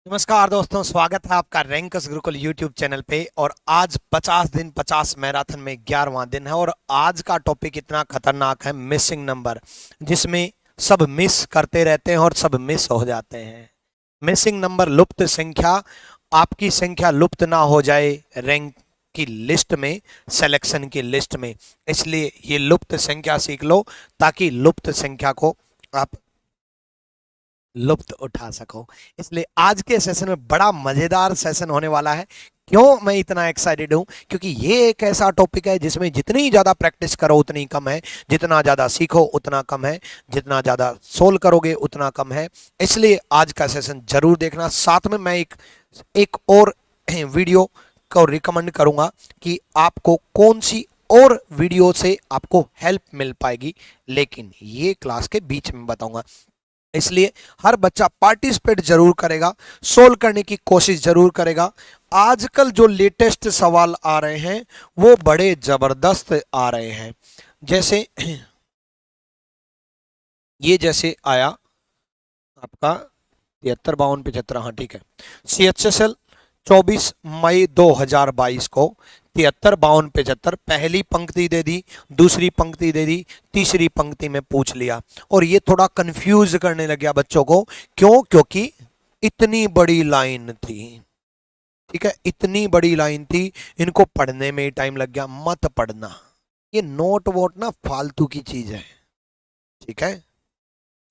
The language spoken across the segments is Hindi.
नमस्कार दोस्तों, स्वागत है आपका रैंकस गुरुकुल यूट्यूब चैनल पे। और आज 50 दिन 50 मैराथन में 11वां दिन है और आज का टॉपिक इतना खतरनाक है, मिसिंग नंबर, जिसमें सब मिस करते रहते हैं और सब मिस हो जाते हैं। मिसिंग नंबर, लुप्त संख्या। आपकी संख्या लुप्त ना हो जाए रैंक की लिस्ट में, सिलेक्शन की लिस्ट में, इसलिए ये लुप्त संख्या सीख लो ताकि लुप्त संख्या को आप लुप्त उठा सको। इसलिए आज के सेशन में बड़ा मजेदार सेशन होने वाला है। क्यों मैं इतना एक्साइटेड हूं? क्योंकि ये एक ऐसा टॉपिक है जिसमें जितनी ज्यादा प्रैक्टिस करो उतनी कम है, जितना ज्यादा सीखो उतना कम है, जितना ज्यादा सोल्व करोगे उतना कम है। इसलिए आज का सेशन जरूर देखना। साथ में मैं एक और वीडियो को रिकमेंड करूंगा कि आपको कौन सी और वीडियो से आपको हेल्प मिल पाएगी, लेकिन ये क्लास के बीच में बताऊंगा। इसलिए हर बच्चा पार्टिसिपेट जरूर करेगा, सोल्व करने की कोशिश जरूर करेगा। आजकल जो लेटेस्ट सवाल आ रहे हैं वो बड़े जबरदस्त आ रहे हैं। जैसे ये जैसे आया आपका 73 52 75, हाँ ठीक है। CHSL 24 मई 2022 को 73 52 75 पहली पंक्ति दे दी, दूसरी पंक्ति दे दी, तीसरी पंक्ति में पूछ लिया। और ये थोड़ा कंफ्यूज करने लग गया बच्चों को। क्यों? क्योंकि इतनी बड़ी लाइन थी। ठीक है, इतनी बड़ी लाइन थी, इनको पढ़ने में टाइम लग गया। मत पढ़ना, ये नोट वोट ना फालतू की चीज है। ठीक है,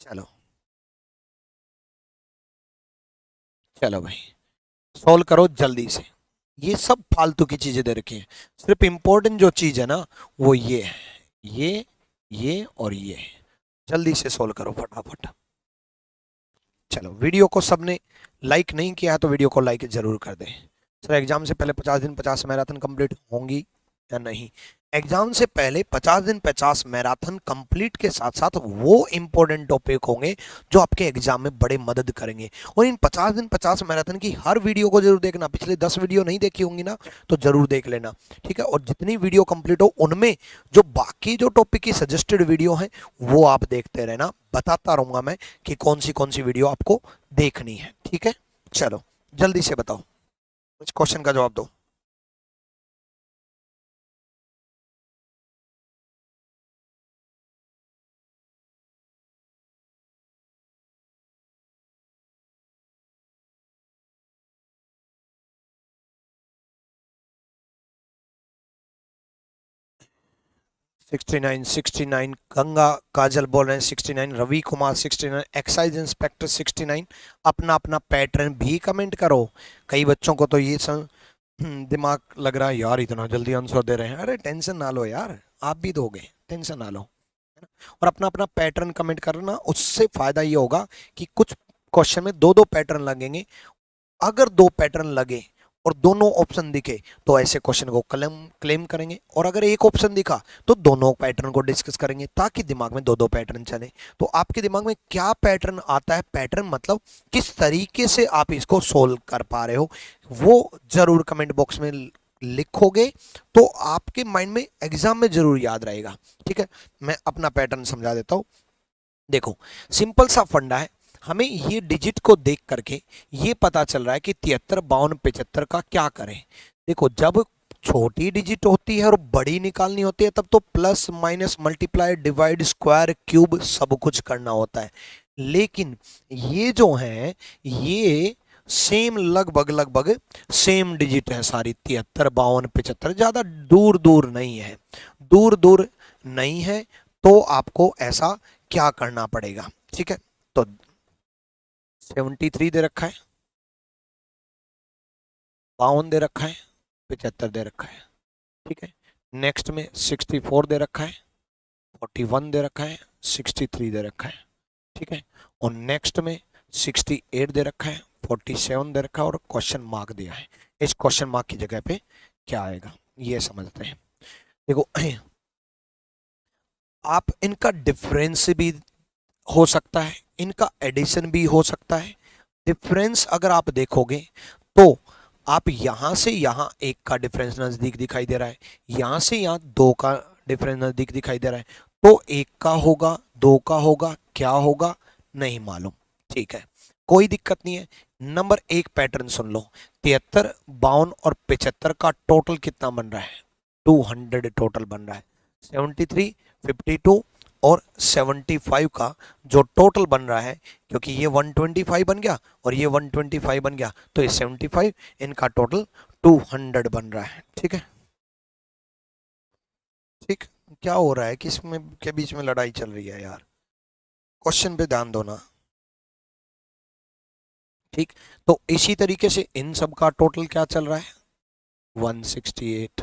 चलो चलो भाई, सोल्व करो जल्दी से। ये सब फालतू की चीजें दे रखी हैं। सिर्फ इंपॉर्टेंट जो चीज है ना वो ये है, ये और ये। जल्दी से सोल्व करो फटाफट। चलो, वीडियो को सबने लाइक नहीं किया है तो वीडियो को लाइक जरूर कर दें। सर, एग्जाम से पहले 50 दिन 50 मैराथन कंप्लीट होंगी या नहीं? एग्जाम से पहले 50 दिन 50 मैराथन कंप्लीट के साथ साथ वो इंपॉर्टेंट टॉपिक होंगे जो आपके एग्जाम में बड़े मदद करेंगे। और इन 50 दिन 50 मैराथन की हर वीडियो को जरूर देखना। पिछले 10 वीडियो नहीं देखी होंगी ना तो जरूर देख लेना। ठीक है, और जितनी वीडियो कंप्लीट हो उनमें जो बाकी जो टॉपिक की सजेस्टेड वीडियो हैं वो आप देखते रहना। बताता रहूंगा मैं कि कौन सी वीडियो आपको देखनी है। ठीक है, चलो जल्दी से बताओ, इस क्वेश्चन का जवाब दो। 69 69 गंगा काजल बोल रहे हैं 69, रवि कुमार 69, एक्साइज इंस्पेक्टर 69। अपना अपना पैटर्न भी कमेंट करो। कई बच्चों को तो ये दिमाग लग रहा है यार इतना जल्दी आंसर दे रहे हैं। अरे टेंशन ना लो यार, आप भी दोगे, टेंशन ना लो, है ना? और अपना अपना पैटर्न कमेंट करना, उससे फायदा ये होगा कि कुछ क्वेश्चन में दो दो पैटर्न लगेंगे। अगर दो पैटर्न लगे और दोनों ऑप्शन दिखे तो ऐसे क्वेश्चन को क्लेम करेंगे, और अगर एक ऑप्शन दिखा तो दोनों पैटर्न को डिस्कस करेंगे, ताकि दिमाग में दो दो पैटर्न चले। तो आपके दिमाग में क्या पैटर्न आता है, पैटर्न मतलब किस तरीके से आप इसको सोल्व कर पा रहे हो, वो जरूर कमेंट बॉक्स में लिखोगे तो आपके माइंड में एग्जाम में जरूर याद रहेगा। ठीक है, मैं अपना पैटर्न समझा देता हूं। देखो, सिंपल सा फंडा है। हमें ये डिजिट को देख करके ये पता चल रहा है कि 73 52 75 का क्या करें। देखो, जब छोटी डिजिट होती है और बड़ी निकालनी होती है तब तो plus minus multiply divide square cube सब कुछ करना होता है। लेकिन ये जो है ये सेम लगभग लगभग सेम डिजिट है सारी, 73 52 75, ज्यादा दूर दूर नहीं है, दूर दूर नहीं है। तो आपको ऐसा क्या करना पड़ेगा? ठीक है, तो 73 दे रखा है, 52 दे रखा है, 75 दे रखा है। ठीक है, नेक्स्ट में 64 दे रखा है, 41 दे रखा है, 63 दे रखा है। ठीक है, और नेक्स्ट में 68 दे रखा है, 47 दे रखा है, और क्वेश्चन मार्क दिया है। इस क्वेश्चन मार्क की जगह पे क्या आएगा ये समझते हैं। देखो, आप इनका डिफरेंस भी हो सकता है, इनका एडिशन भी हो सकता है। डिफरेंस अगर आप देखोगे तो आप यहां से यहां एक का डिफरेंस नजदीक दिखाई दे रहा है, यहां से यहां दो का डिफरेंस नजदीक दिखाई दे रहा है, तो एक का होगा, दो का होगा, क्या होगा नहीं मालूम। ठीक है, कोई दिक्कत नहीं है। नंबर एक पैटर्न सुन लो, 73, 52 और 75 का टोटल कितना बन रहा है? 200 टोटल बन रहा है। 73, 52 और 75 का जो टोटल बन रहा है, क्योंकि ये 125 बन गया और ये 125 बन गया, तो ये 75, इनका टोटल 200 बन रहा है। ठीक है, ठीक। क्या हो रहा है, किस में के बीच में लड़ाई चल रही है यार? क्वेश्चन पे ध्यान दो ना। ठीक, तो इसी तरीके से इन सब का टोटल क्या चल रहा है? 168।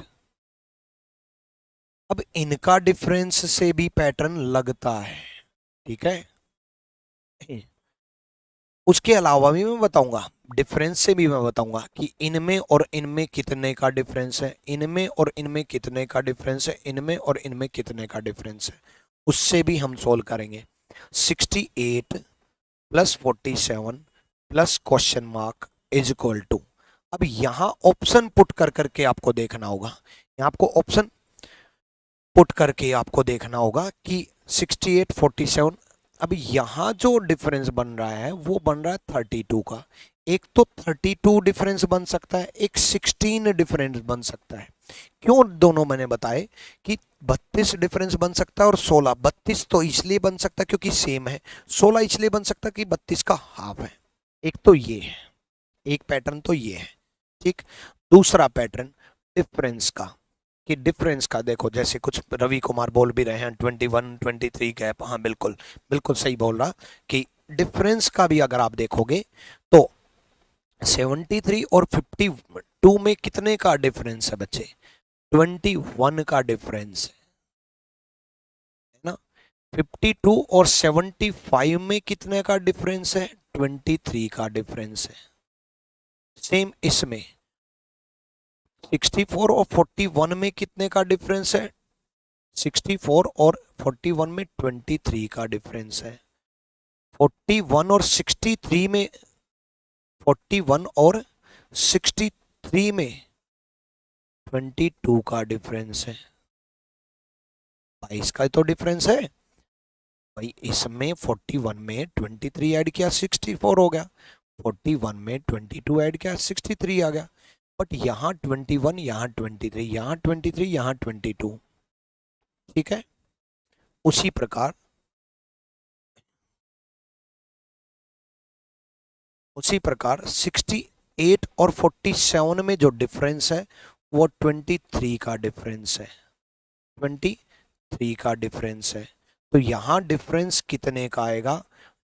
अब इनका डिफरेंस से भी पैटर्न लगता है, ठीक है। उसके अलावा भी मैं बताऊंगा, डिफरेंस से भी मैं बताऊंगा कि इनमें और इनमें कितने का डिफरेंस है, इनमें और इनमें कितने का डिफरेंस है, इनमें और इनमें कितने का डिफरेंस है, उससे भी हम सोल्व करेंगे। 68 plus 47 plus question mark is equal to, अब यहां ऑप्शन पुट कर करके आपको देखना होगा, यहां आपको ऑप्शन पुट करके आपको देखना होगा कि 68, 47, अब यहाँ जो डिफरेंस बन रहा है वो बन रहा है 32 का। एक तो 32 डिफरेंस बन सकता है, एक 16 डिफरेंस बन सकता है। क्यों दोनों मैंने बताए कि 32 डिफरेंस बन सकता है और 16। 32 तो इसलिए बन सकता है क्योंकि सेम है, 16 इसलिए बन सकता है कि 32 का हाफ है। एक तो ये है, एक पैटर्न तो ये है, ठीक। दूसरा पैटर्न डिफरेंस का, कि डिफरेंस का देखो, जैसे कुछ रवि कुमार बोल भी रहे हैं 21, 23 गैप, हाँ बिल्कुल बिल्कुल सही बोल रहा, कि डिफरेंस का भी अगर आप देखोगे तो 73 और 52 में कितने का डिफरेंस है बच्चे? 21 का डिफरेंस है ना। 52 और 75 में कितने का डिफरेंस है? 23 का डिफरेंस है। सेम इसमें 64 और 41 में कितने का डिफरेंस है? 64 और 41 में 23 का डिफरेंस है। 41 और 63 में, 41 और 63 में 22 का डिफरेंस है। 22 का तो डिफरेंस है भाई। इसमें 41 में 23 ऐड किया 64 हो गया, 41 में 22 ऐड किया 63 आ गया। बट यहाँ 21, यहाँ 23, यहाँ 23, यहाँ 22, ठीक है। उसी प्रकार उसी प्रकार 68 और 47 में जो डिफरेंस है वो 23 का डिफरेंस है, 23 का डिफरेंस है। तो यहाँ डिफरेंस कितने का आएगा?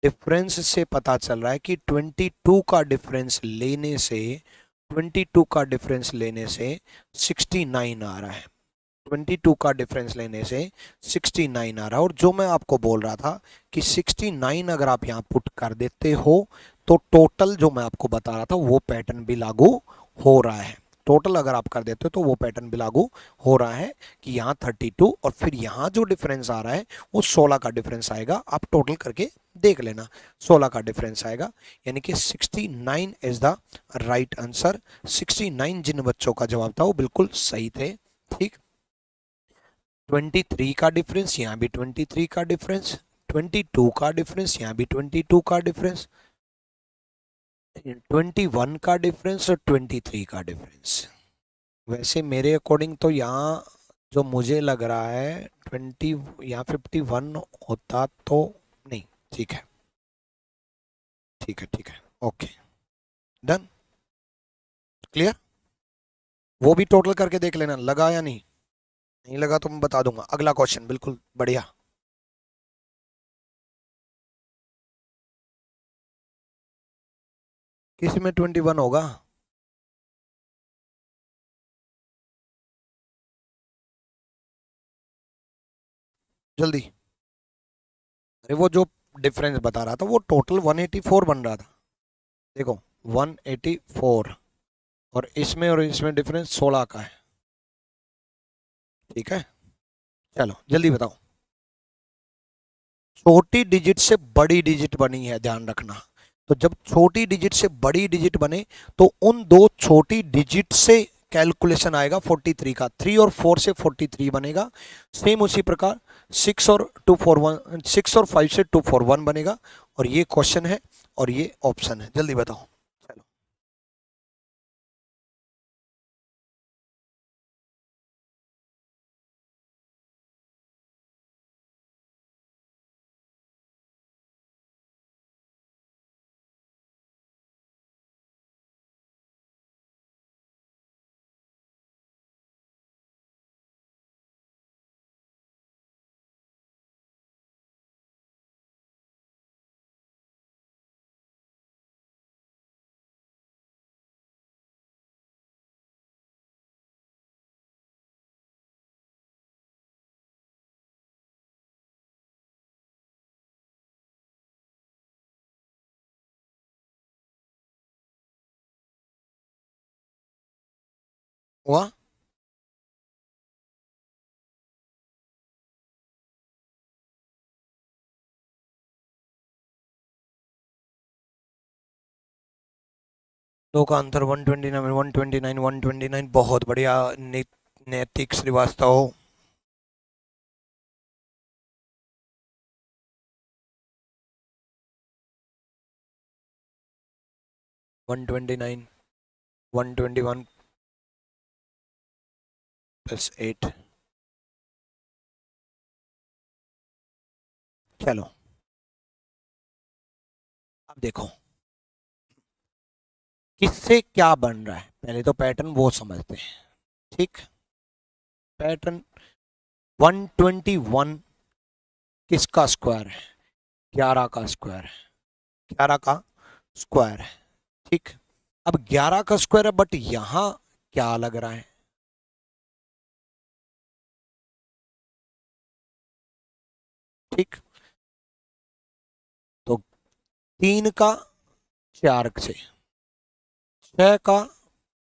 डिफरेंस से पता चल रहा है कि 22 का डिफरेंस लेने से, 22 का डिफरेंस लेने से 69 आ रहा है। 22 का डिफरेंस लेने से 69 आ रहा है। और जो मैं आपको बोल रहा था कि 69 अगर आप यहाँ पुट कर देते हो तो टोटल जो मैं आपको बता रहा था वो पैटर्न भी लागू हो रहा है। टोटल अगर आप कर देते हो तो वो पैटर्न भी लागू हो रहा है कि यहाँ 32 और फिर यहाँ जो डिफरेंस आ रहा है वो 16 का डिफरेंस आएगा। आप टोटल करके देख लेना, 16 का डिफरेंस आएगा, यानी कि 69 इज द राइट आंसर। 69 जिन बच्चों का जवाब था वो बिल्कुल सही थे, ठीक। 23 का डिफरेंस, यहाँ भी 23 का डिफरेंस, 22 का डिफरेंस, यहाँ भी 22 का डिफरेंस, 21 का डिफरेंस और 23 का डिफरेंस। वैसे मेरे अकॉर्डिंग तो यहाँ जो मुझे लग रहा है 20, यहाँ 51 होता तो नहीं। ठीक है, ठीक है, ठीक है, ओके, डन, क्लियर। वो भी टोटल करके देख लेना लगा या नहीं, नहीं लगा तो मैं बता दूंगा। अगला क्वेश्चन, बिल्कुल बढ़िया। किस में 21 होगा? जल्दी। अरे वो जो डिफरेंस बता रहा था वो टोटल 184 बन रहा था, देखो 184, और इसमें डिफरेंस 16 का है, ठीक है। चलो जल्दी बताओ। छोटी डिजिट से बड़ी डिजिट बनी है, ध्यान रखना। तो जब छोटी डिजिट से बड़ी डिजिट बने तो उन दो छोटी डिजिट से कैलकुलेशन आएगा 43 का, 3 और 4 से 43 बनेगा। सेम उसी प्रकार 6 और 241, 6 और 5 से 241 बनेगा, और ये क्वेश्चन है और ये ऑप्शन है। जल्दी बताओ। चलो, हुआ। दो का अंतर 129, 129, 129। बहुत बढ़िया नैतिक श्रीवास्तव। 129, 121 प्लस 8। चलो, अब देखो किससे क्या बन रहा है, पहले तो पैटर्न वो समझते हैं। ठीक, पैटर्न 121 किसका स्क्वायर है? 11 का स्क्वायर है, 11 का स्क्वायर है। ठीक, अब 11 का स्क्वायर है, बट यहां क्या लग रहा है? ठीक, तो 3 का 4 से, 6 का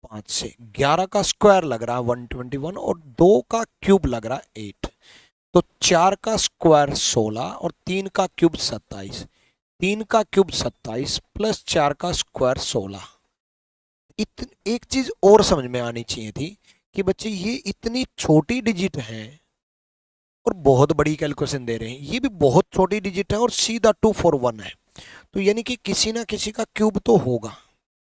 5 से, 11 का स्क्वायर लग रहा है 121, और 2 का क्यूब लग रहा है 8। तो 4 का स्क्वायर 16 और 3 का क्यूब 27। 3 का क्यूब 27 प्लस 4 का स्क्वायर 16। एक चीज और समझ में आनी चाहिए थी कि बच्चे ये इतनी छोटी डिजिट हैं और बहुत बड़ी कैलकुलेशन दे रहे हैं। ये भी बहुत छोटी डिजिट है और सीधा 241 है, तो यानी कि किसी ना किसी का क्यूब तो होगा,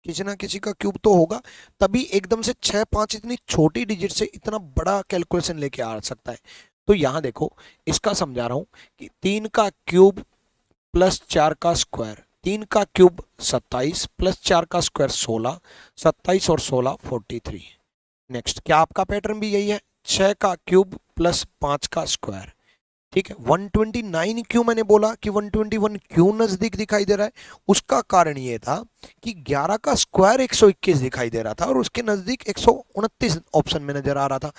किसी ना किसी का क्यूब तो होगा, तभी एकदम से 6 5 इतनी छोटी डिजिट से इतना बड़ा कैलकुलेशन लेके आ सकता है। तो यहां देखो, इसका समझा रहा हूं कि 3 का क्यूब प्लस 4 का स्क्वायर, 3 का क्यूब 27 प्लस 4 का स्क्वायर 16, 27 और 16 43। नेक्स्ट, क्या आपका पैटर्न भी यही है? 6 का क्यूब प्लस 5 का स्क्वायर। ठीक है, 129 क्यों मैंने बोला कि 121 क्यों नजदीक दिखाई दे रहा है? उसका कारण ये था कि 11 का स्क्वायर 121 दिखाई दे रहा था और उसके नजदीक 129 ऑप्शन में नजर आ रहा था।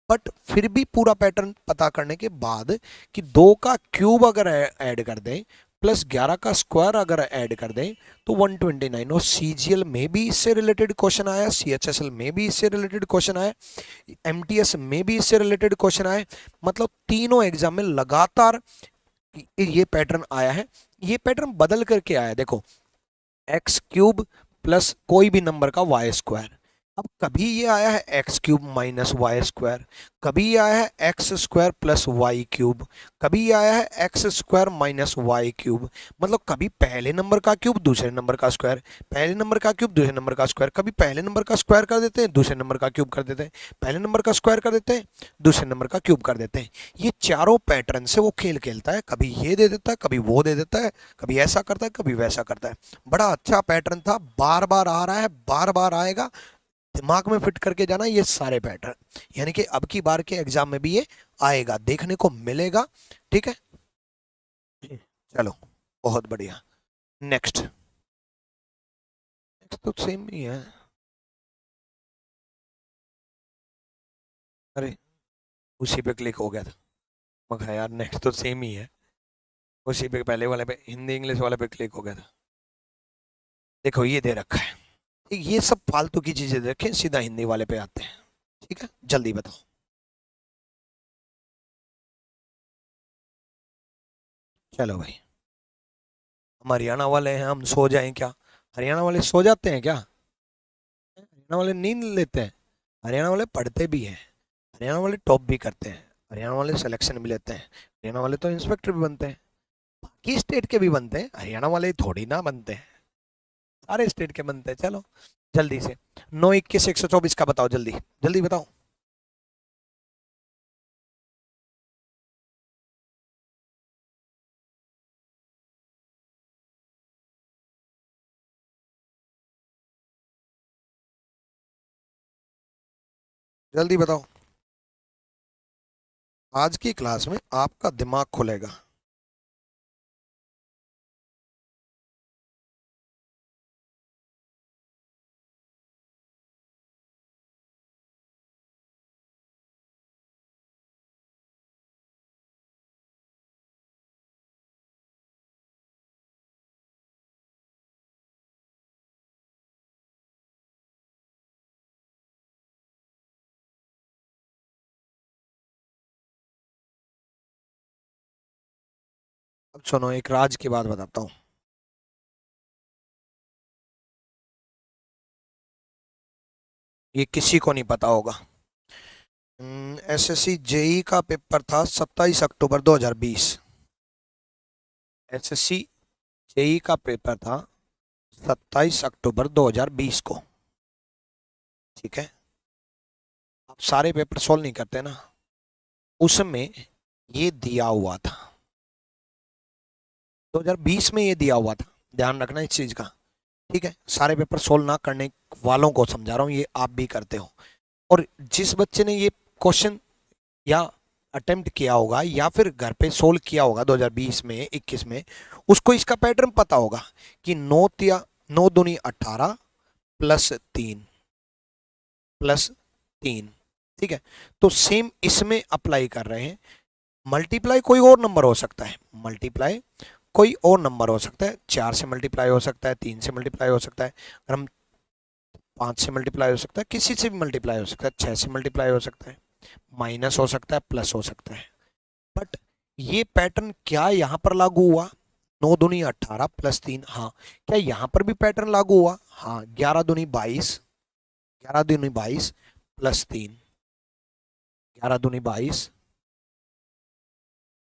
बट फिर भी पूरा पैटर्न पता करने के बाद कि 2 का क्यूब अगर ऐड कर दें प्लस 11 का स्क्वायर अगर ऐड कर दें तो 129। और सीजीएल में भी इससे रिलेटेड क्वेश्चन आया, सीएचएसएल में भी इससे रिलेटेड क्वेश्चन आया, एमटीएस में भी इससे रिलेटेड क्वेश्चन आए। मतलब तीनों एग्जाम में लगातार ये पैटर्न आया है। ये पैटर्न बदल करके आया है, देखो, एक्स क्यूब प्लस कोई भी नंबर का वाई स्क्वायर। अब कभी ये आया है x cube minus y square, कभी ये आया है x square plus y cube, कभी ये आया है x square minus y cube. मतलब कभी पहले नंबर का क्यूब दूसरे नंबर का स्क्वायर, पहले नंबर का क्यूब दूसरे नंबर का स्क्वायर, कभी पहले नंबर का स्क्वायर कर देते हैं दूसरे नंबर का क्यूब कर देते हैं, पहले नंबर का स्क्वायर कर देते हैं दूसरे नंबर का क्यूब कर देते हैं। ये चारों पैटर्न से वो खेल खेलता है, कभी ये दे देता है कभी वो दे देता है, कभी ऐसा करता है कभी वैसा करता है। बड़ा अच्छा पैटर्न था, बार बार आ रहा है, बार बार आएगा। दिमाग में फिट करके जाना ये सारे पैटर्न, यानी कि अब की बार के एग्जाम में भी ये आएगा, देखने को मिलेगा। ठीक है, चलो, बहुत बढ़िया। नेक्स्ट, नेक्स्ट तो सेम ही है। अरे, उसी पे क्लिक हो गया था, मैं कहा यार नेक्स्ट तो सेम ही है, उसी पे पहले वाले पे हिंदी इंग्लिश वाले पे क्लिक हो गया था। देखो ये दे रखा है, ये सब फालतू की चीजें दे रखे, सीधा हिंदी वाले पे आते हैं। ठीक है, जल्दी बताओ। चलो भाई, हम हरियाणा वाले हैं, हम सो जाएं क्या? हरियाणा वाले सो जाते हैं क्या? हरियाणा वाले नींद लेते हैं? हरियाणा वाले पढ़ते भी हैं, हरियाणा वाले टॉप भी करते हैं, हरियाणा वाले सिलेक्शन भी लेते हैं, हरियाणा वाले तो इंस्पेक्टर भी बनते हैं, बाकी स्टेट के भी बनते हैं, हरियाणा वाले थोड़ी ना बनते हैं, सारे स्टेट के बनते हैं। चलो जल्दी से 9 21 124 का बताओ, जल्दी जल्दी बताओ। जल्दी बताओ, आज की क्लास में आपका दिमाग खुलेगा। अब सुनो, एक राज की बात बताता हूँ। ये किसी को नहीं पता होगा। एसएससी जेई का पेपर था 27 अक्टूबर 2020। एसएससी जेई का पेपर था 27 अक्टूबर 2020 को। ठीक है, आप सारे पेपर सॉल्व नहीं करते ना, उसमें ये दिया हुआ था, 2020 में ये दिया हुआ था, ध्यान रखना इस चीज का। ठीक है, सारे पेपर सोल्व ना करने वालों को समझा रहा हूँ, ये आप भी करते हो। और जिस बच्चे ने ये क्वेश्चन या अटेम्प्ट किया होगा या फिर घर पे सोल्व किया होगा 2020 में 21 में, उसको इसका पैटर्न पता होगा कि 9 दूनी 18 +3 ठीक है, तो सेम इसमें अप्लाई कर रहे हैं। मल्टीप्लाई कोई और नंबर हो सकता है, मल्टीप्लाई कोई और नंबर हो सकता है, 4 से मल्टीप्लाई हो सकता है, 3 से मल्टीप्लाई हो सकता है, अगर हम 5 से मल्टीप्लाई हो सकता है, किसी से भी मल्टीप्लाई हो सकता है, 6 से मल्टीप्लाई हो सकता है, माइनस हो सकता है, प्लस हो सकता है। बट ये पैटर्न क्या यहाँ पर लागू हुआ? 9 दूनी 18 +3, हाँ। क्या यहाँ पर भी पैटर्न लागू हुआ? हाँ। 11 दूनी 22, 11 दूनी 22 +3, 11 दूनी 22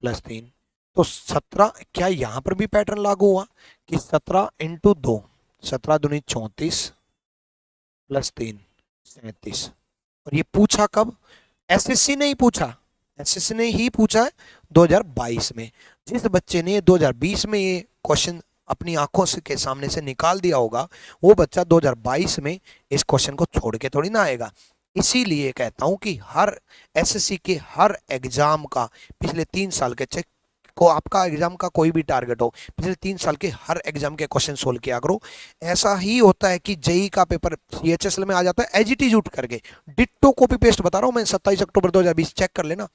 +3, तो 17। क्या यहाँ पर भी पैटर्न लागू हुआ कि 17 × 2, 17 दूनी 34 +3 37। और ये पूछा कब? एसएससी ने ही पूछा, एसएससी ने ही पूछा है 2022 में। जिस बच्चे ने 2020 में ये क्वेश्चन अपनी आंखों से के सामने से निकाल दिया होगा, वो बच्चा 2022 में इस क्वेश्चन को छोड़ के थोड़ी ना आएगा। इसीलिए कहता हूं कि हर एसएससी के हर एग्जाम का पिछले 3 साल के चेक को, आपका एग्जाम का कोई भी टारगेट हो, पिछले 3 साल के हर एग्जाम के क्वेश्चन सोल्व किया करो। ऐसा ही होता है कि जेई का पेपर सीएचएसएल में आ जाता है एज इट इज उठ करके, डिट्टो कॉपी पेस्ट बता रहा हूं मैं, 27 अक्टूबर 2020 चेक कर लेना।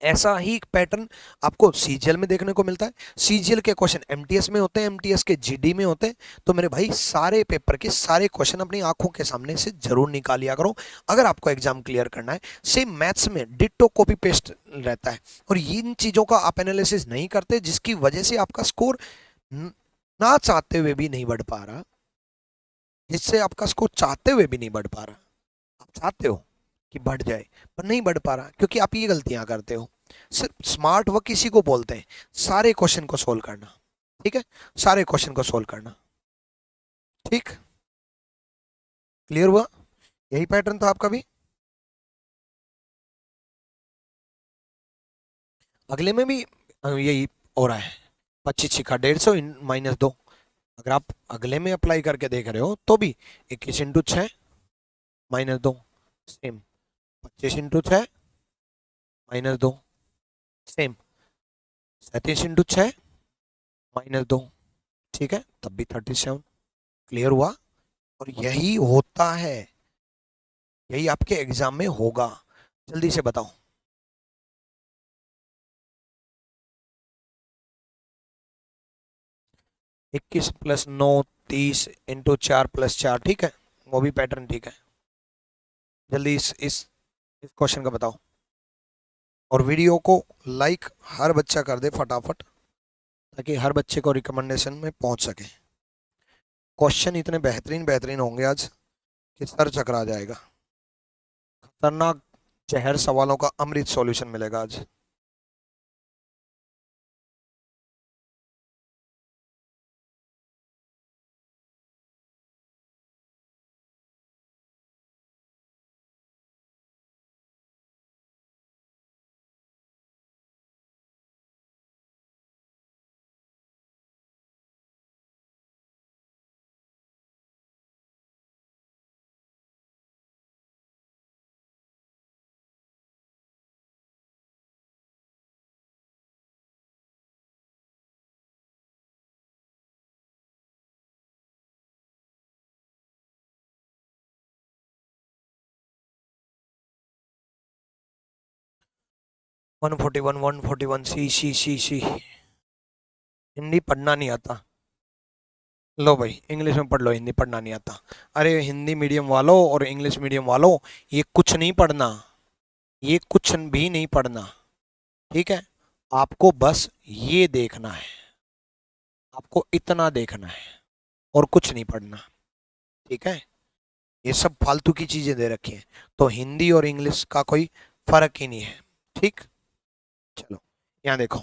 ऐसा ही पैटर्न आपको सीजीएल में देखने को मिलता है। सीजीएल के क्वेश्चन एमटीएस में होते हैं, एमटीएस के जीडी में होते हैं। तो मेरे भाई सारे पेपर के सारे क्वेश्चन अपनी आंखों के सामने से जरूर निकालिया करो अगर आपको एग्जाम क्लियर करना है। सेम मैथ्स में डिट्टो कॉपी पेस्ट रहता है, और इन चीजों का आप एनालिसिस नहीं करते, जिसकी वजह से आपका स्कोर ना चाहते हुए भी नहीं बढ़ पा रहा, जिससे आपका स्कोर चाहते हुए भी नहीं बढ़ पा रहा। आप चाहते हो कि बढ़ जाए पर नहीं बढ़ पा रहा, क्योंकि आप ये गलतियां करते हो। सिर्फ स्मार्ट वर्क इसी को बोलते हैं, सारे क्वेश्चन को सोल्व करना। ठीक है, सारे क्वेश्चन को सोल्व करना। ठीक, क्लियर हुआ? यही पैटर्न था आपका भी। अगले में भी यही हो रहा है, 25 × 150 -2। अगर आप अगले में अप्लाई करके देख रहे हो तो भी 21 × 6 -2 सेम, 25 × 6 -2 सेम, 37 × 6 -2, ठीक है, तब भी 37। क्लियर हुआ? और यही होता है, यही आपके एग्जाम में होगा। जल्दी से बताओ। 21 + 9 30 × 4 + 4, ठीक है, वो भी पैटर्न ठीक है। जल्दी इस क्वेश्चन का बताओ, और वीडियो को लाइक हर बच्चा कर दे फटाफट, ताकि हर बच्चे को रिकमेंडेशन में पहुंच सके। क्वेश्चन इतने बेहतरीन बेहतरीन होंगे आज कि सर चकरा जाएगा। खतरनाक जहर सवालों का अमृत सॉल्यूशन मिलेगा आज। 141 141 सी सी सी सी। हिंदी पढ़ना नहीं आता, लो भाई इंग्लिश में पढ़ लो, हिंदी पढ़ना नहीं आता। अरे हिंदी मीडियम वालों और इंग्लिश मीडियम वालों, ये कुछ नहीं पढ़ना, ये कुछ भी नहीं पढ़ना, ठीक है। आपको बस ये देखना है, आपको इतना देखना है और कुछ नहीं पढ़ना, ठीक है। ये सब फालतू की चीजें दे रखी हैं, तो हिंदी और इंग्लिश का कोई फर्क ही नहीं है, ठीक। चलो यहाँ देखो,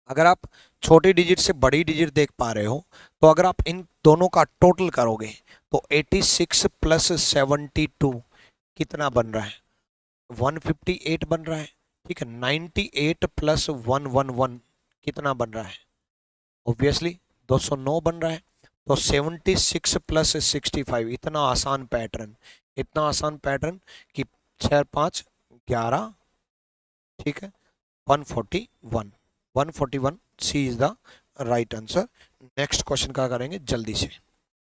अगर आप छोटी डिजिट से बड़ी डिजिट देख पा रहे हो, तो अगर आप इन दोनों का टोटल करोगे तो 86 प्लस 72 कितना बन रहा है, 158 बन रहा है, ठीक है। 98 प्लस 111 कितना बन रहा है, ऑब्वियसली 209 बन रहा है। तो 76 प्लस 65, इतना आसान पैटर्न, इतना आसान पैटर्न कि 6 5 11, ठीक है। 141, 141 C is the right answer. Next question का करेंगे जल्दी से,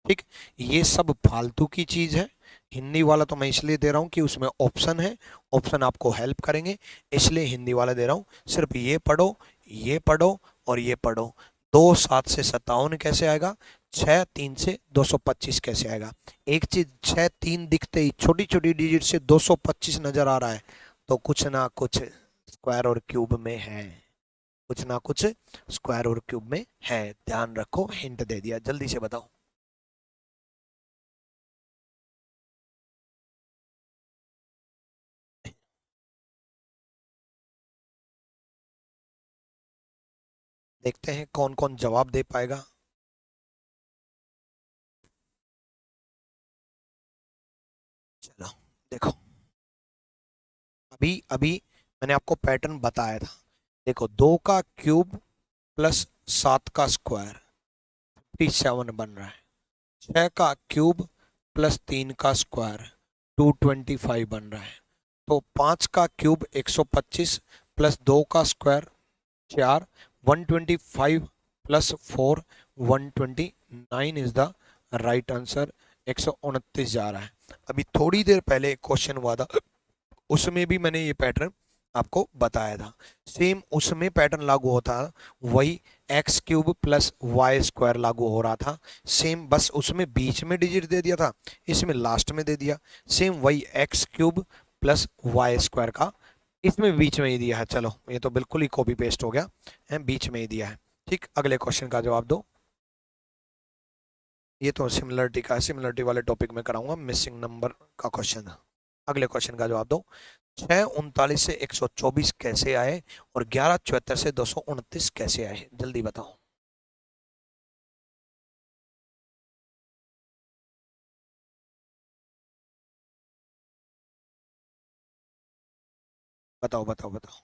ठीक। ये सब फालतू की चीज है, हिंदी वाला तो मैं इसलिए दे रहा हूँ कि उसमें ऑप्शन है, ऑप्शन आपको हेल्प करेंगे, इसलिए हिंदी वाला दे रहा हूँ। सिर्फ ये पढ़ो, ये पढ़ो और ये पढ़ो। 2 7 से 57 कैसे आएगा, 6 3 से 225 कैसे आएगा। एक चीज, 6 3 दिखते ही छोटी छोटी डिजिट से 225 नजर आ रहा है, तो कुछ ना कुछ स्क्वायर और क्यूब में है, कुछ ना कुछ स्क्वायर और क्यूब में है, ध्यान रखो। हिंट दे दिया, जल्दी से बताओ। देखते हैं कौन कौन जवाब दे पाएगा। चलो देखो, अभी अभी मैंने आपको पैटर्न बताया था। देखो 2 का क्यूब प्लस 7 का स्क्वायर 57 बन रहा है, 6 का क्यूब प्लस 3 का स्क्वायर 225 बन रहा है। तो 5 का क्यूब 125 प्लस 2 का square 4, 125 plus 4 129 is the right answer. 129 जा रहा है। अभी थोड़ी देर पहले एक क्वेश्चन हुआ था, उसमें भी मैंने ये पैटर्न आपको बताया था, सेम उसमें पैटर्न लागू होता, वही x cube plus y square लागू हो रहा था, सेम, बस उसमें बीच में डिजिट दे दिया था, इसमें लास्ट में दे दिया। सेम वही x cube plus y square का इसमें बीच में ही दिया है। चलो ये तो बिल्कुल ही कॉपी पेस्ट हो गया है, बीच में ही दिया है, ठीक। अगले क्वेश्चन का जवाब दो। ये तो सिमिलरिटी का है, सिमिलरिटी वाले टॉपिक में कराऊंगा, मिसिंग नंबर का क्वेश्चन। अगले क्वेश्चन का जवाब दो। 639 से 124 कैसे आए और 1174 से 229 कैसे आए, जल्दी बताओ। बताओ बताओ बताओ।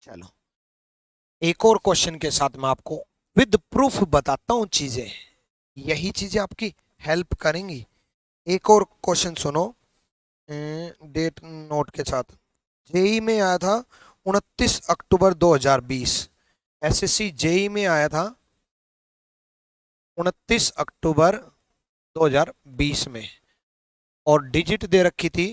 चलो एक और क्वेश्चन के साथ मैं आपको विद प्रूफ बताता हूं चीजें, यही चीजें आपकी हेल्प करेंगी। एक और क्वेश्चन सुनो, डेट नोट के साथ। जेई में आया था 29 अक्टूबर 2020, एसएससी जेई में आया था 29 अक्टूबर 2020 में, और डिजिट दे रखी थी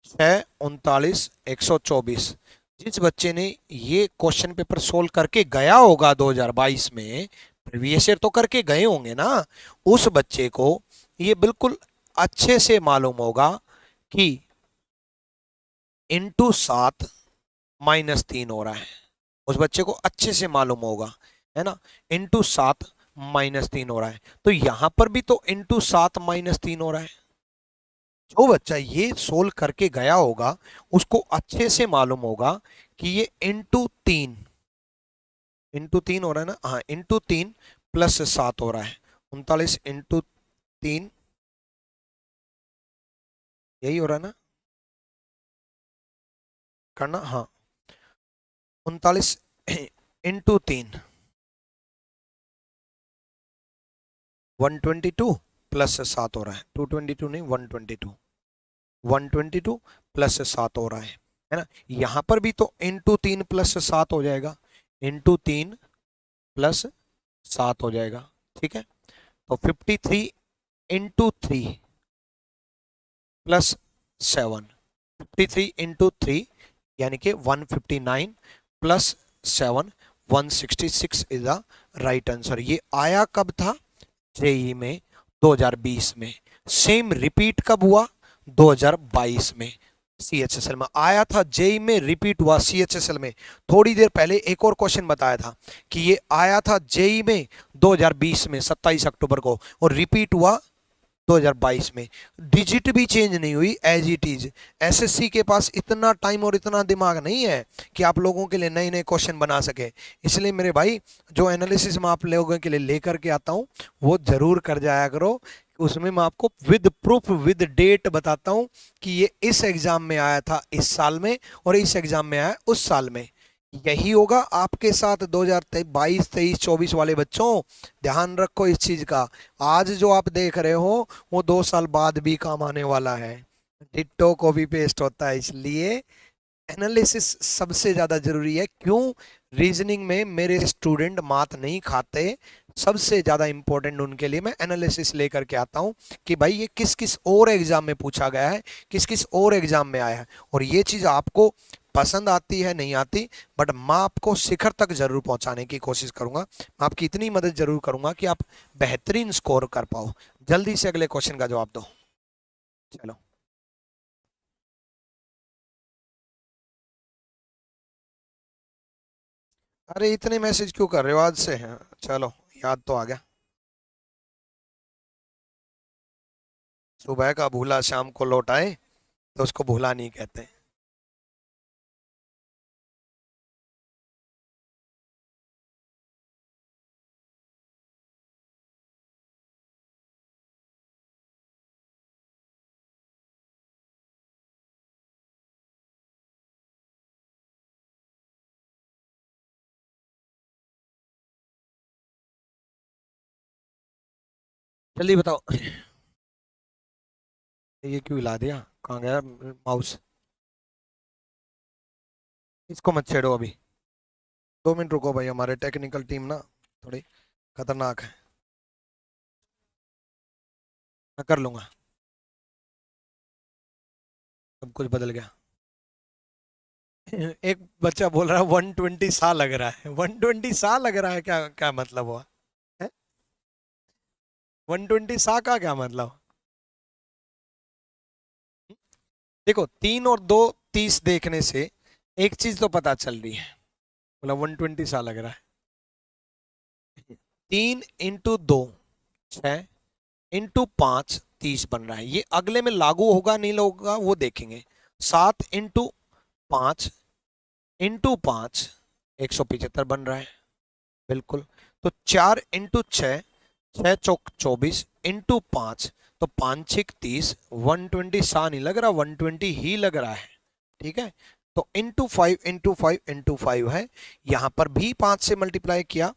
6 39 124। जिस बच्चे ने ये क्वेश्चन पेपर सोल्व करके गया होगा 2022 में, प्रीवियस ईयर तो करके गए होंगे ना, उस बच्चे को ये बिल्कुल अच्छे से मालूम होगा कि इंटू 7 - 3 हो रहा है। उस बच्चे को अच्छे से मालूम होगा, है ना, इंटू 7 - 3 हो रहा है। तो यहां पर भी तो इंटू 7 - 3 हो रहा है। जो बच्चा ये सोल्व करके गया होगा उसको अच्छे से मालूम होगा कि ये इंटू तीन हो रहा है ना, हाँ, इंटू 3 प्लस 7 हो रहा है, 39 इंटू 3, यही हो रहा है ना। करना, हाँ 39 इंटू 3 122 प्लस 7 हो रहा है, 222 नहीं 122, 122 प्लस 7 हो रहा है ना। यहां पर भी तो इंटू 3 प्लस 7 हो जाएगा, इंटू 3 प्लस 7 हो जाएगा, ठीक है। तो 53 इंटू 3 प्लस 7, 53 इंटू 3 यानी कि 159 plus 7 166 is the right answer. ये आया कब था? जेई में 2020 में। सेम रिपीट कब हुआ? 2022 में सीएचएसएल में आया था, जेई में रिपीट हुआ सीएचएसएल में। थोड़ी देर पहले एक और क्वेश्चन बताया था कि ये आया था जेई में 2020 में 27 अक्टूबर को और रिपीट हुआ 2022 में। डिजिट भी चेंज नहीं हुई, एज इट इज। एसएससी के पास इतना टाइम और इतना दिमाग नहीं है कि आप लोगों के लिए नए नए क्वेश्चन बना सके। इसलिए मेरे भाई जो एनालिसिस मैं आप लोगों के लिए लेकर के आता हूँ वो जरूर कर जाया करो। उसमें मैं आपको विद प्रूफ विद डेट बताता हूँ कि ये इस एग्जाम में आया था इस साल में और इस एग्जाम में आया उस साल में। यही होगा आपके साथ 2022 23 24 वाले बच्चों, ध्यान रखो इस चीज का। आज जो आप देख रहे हो वो 2 साल बाद भी काम आने वाला है। डिट्टो कॉपी पेस्ट होता है, इसलिए एनालिसिस सबसे ज्यादा जरूरी है। क्यों? रीजनिंग में मेरे स्टूडेंट मात नहीं खाते, सबसे ज्यादा इंपॉर्टेंट उनके लिए मैं एनालिसिस लेकर के आता हूं कि भाई ये किस किस और एग्जाम में पूछा गया है, किस किस और एग्जाम में आया है। और ये चीज आपको पसंद आती है नहीं आती, बट मैं आपको शिखर तक जरूर पहुंचाने की कोशिश करूंगा। मैं आपकी इतनी मदद जरूर करूंगा कि आप बेहतरीन स्कोर कर पाओ। जल्दी से अगले क्वेश्चन का जवाब दो। चलो, अरे इतने मैसेज क्यों कर रहे हो आज से हैं? चलो, याद तो आ गया। सुबह का भूला शाम को लौटाए तो उसको भूला नहीं कहते। जल्दी बताओ। ये क्यों हिला दिया? कहाँ गया माउस? इसको मत छेड़ो अभी, 2 मिनट रुको भाई, हमारे टेक्निकल टीम ना थोड़ी खतरनाक है। मैं कर लूंगा, सब कुछ बदल गया। एक बच्चा बोल रहा है 120 सा लग रहा है, 120 सा लग रहा है, क्या क्या मतलब हुआ है? 120 सा का क्या मतलब? देखो 3 और 2 30 देखने से एक चीज तो पता चल रही है, बोला 120 सा लग रहा है। 3 इंटू 2 6 इंटू 5 30 बन रहा है। ये अगले में लागू होगा नहीं होगा वो देखेंगे। 7 इंटू 5 इंटू 5 175 बन रहा है, बिल्कुल। तो 4 इंटू 6 6 चौक 24 इंटू 5 तो 5 6 30, 120 सा नहीं लग रहा, 120 ही लग रहा है, ठीक है। तो इंटू 5 है। यहां पर भी 5 से मल्टीप्लाई किया,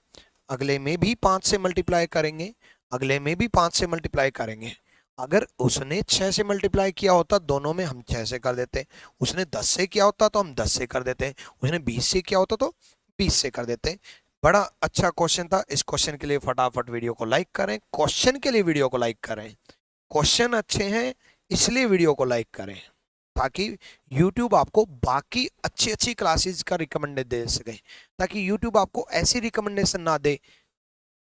अगले में भी 5 से मल्टीप्लाई करेंगे, अगले में भी 5 से मल्टीप्लाई करेंगे। अगर उसने 6 से मल्टीप्लाई किया होता दोनों में हम 6 से कर देते, उसने 10 से किया होता तो हम 10 से कर देते, उसने 20 से किया होता तो 20 से कर देते। बड़ा अच्छा क्वेश्चन था। इस क्वेश्चन के लिए फटाफट वीडियो को लाइक करें, क्वेश्चन के लिए वीडियो को लाइक करें। क्वेश्चन अच्छे हैं इसलिए वीडियो को लाइक करें, ताकि YouTube आपको बाकी अच्छी अच्छी क्लासेस का रिकमेंडेशन दे सके, ताकि YouTube आपको ऐसी रिकमेंडेशन ना दे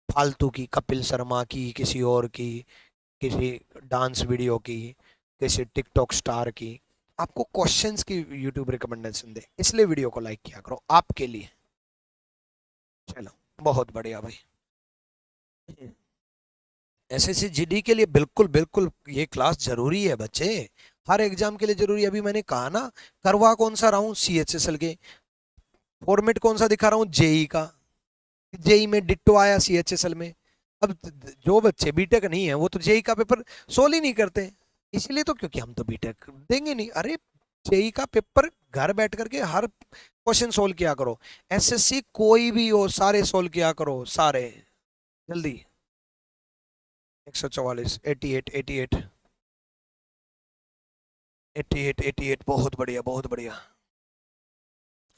फालतू की, कपिल शर्मा की, किसी और की, किसी डांस वीडियो की, किसी टिकटॉक स्टार की। आपको क्वेश्चंस की यूट्यूब रिकमेंडेशन दे, इसलिए वीडियो को लाइक किया करो आपके लिए। चलो, बहुत बढ़िया भाई। एसएससी जीडी के लिए बिल्कुल बिल्कुल ये क्लास जरूरी है बच्चे, हर एग्जाम के लिए जरूरी है। अभी मैंने कहा ना, करवा कौन सा रहा हूँ सीएचएसएल के, फॉर्मेट कौन सा दिखा रहा हूँ जेई का, जेई में डिट्टो आया सीएचएसएल में। अब जो बच्चे बीटेक नहीं है वो तो जेई का पेपर सोल्व ही नहीं करते, इसीलिए तो, क्योंकि हम तो बीटेक देंगे नहीं। अरे जेई का पेपर घर बैठ करके हर क्वेश्चन सोल्व किया करो, एसएससी कोई भी हो सारे सोल्व किया करो, सारे जल्दी। 144, 88, 88, 88, 88, बहुत बढ़िया बहुत बढ़िया।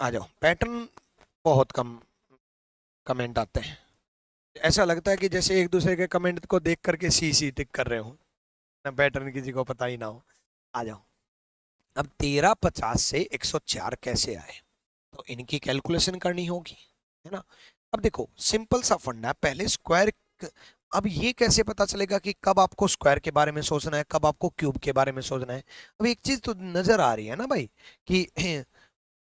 आ जाओ। पैटर्न बहुत कम कमेंट आते हैं, ऐसा लगता है कि जैसे एक दूसरे के कमेंट को देख करके सी सी टिक कर रहे हो ना, पैटर्न किसी को पता ही ना हो। आ जाओ। अब 1350 से 104 कैसे आए, तो इनकी कैलकुलेशन करनी होगी, है ना। अब देखो सिंपल सा फंडा, पहले स्क्वायर। अब ये कैसे पता चलेगा कि कब आपको स्क्वायर के बारे में सोचना है, कब आपको क्यूब के बारे में सोचना है। अब एक चीज तो नजर आ रही है ना भाई कि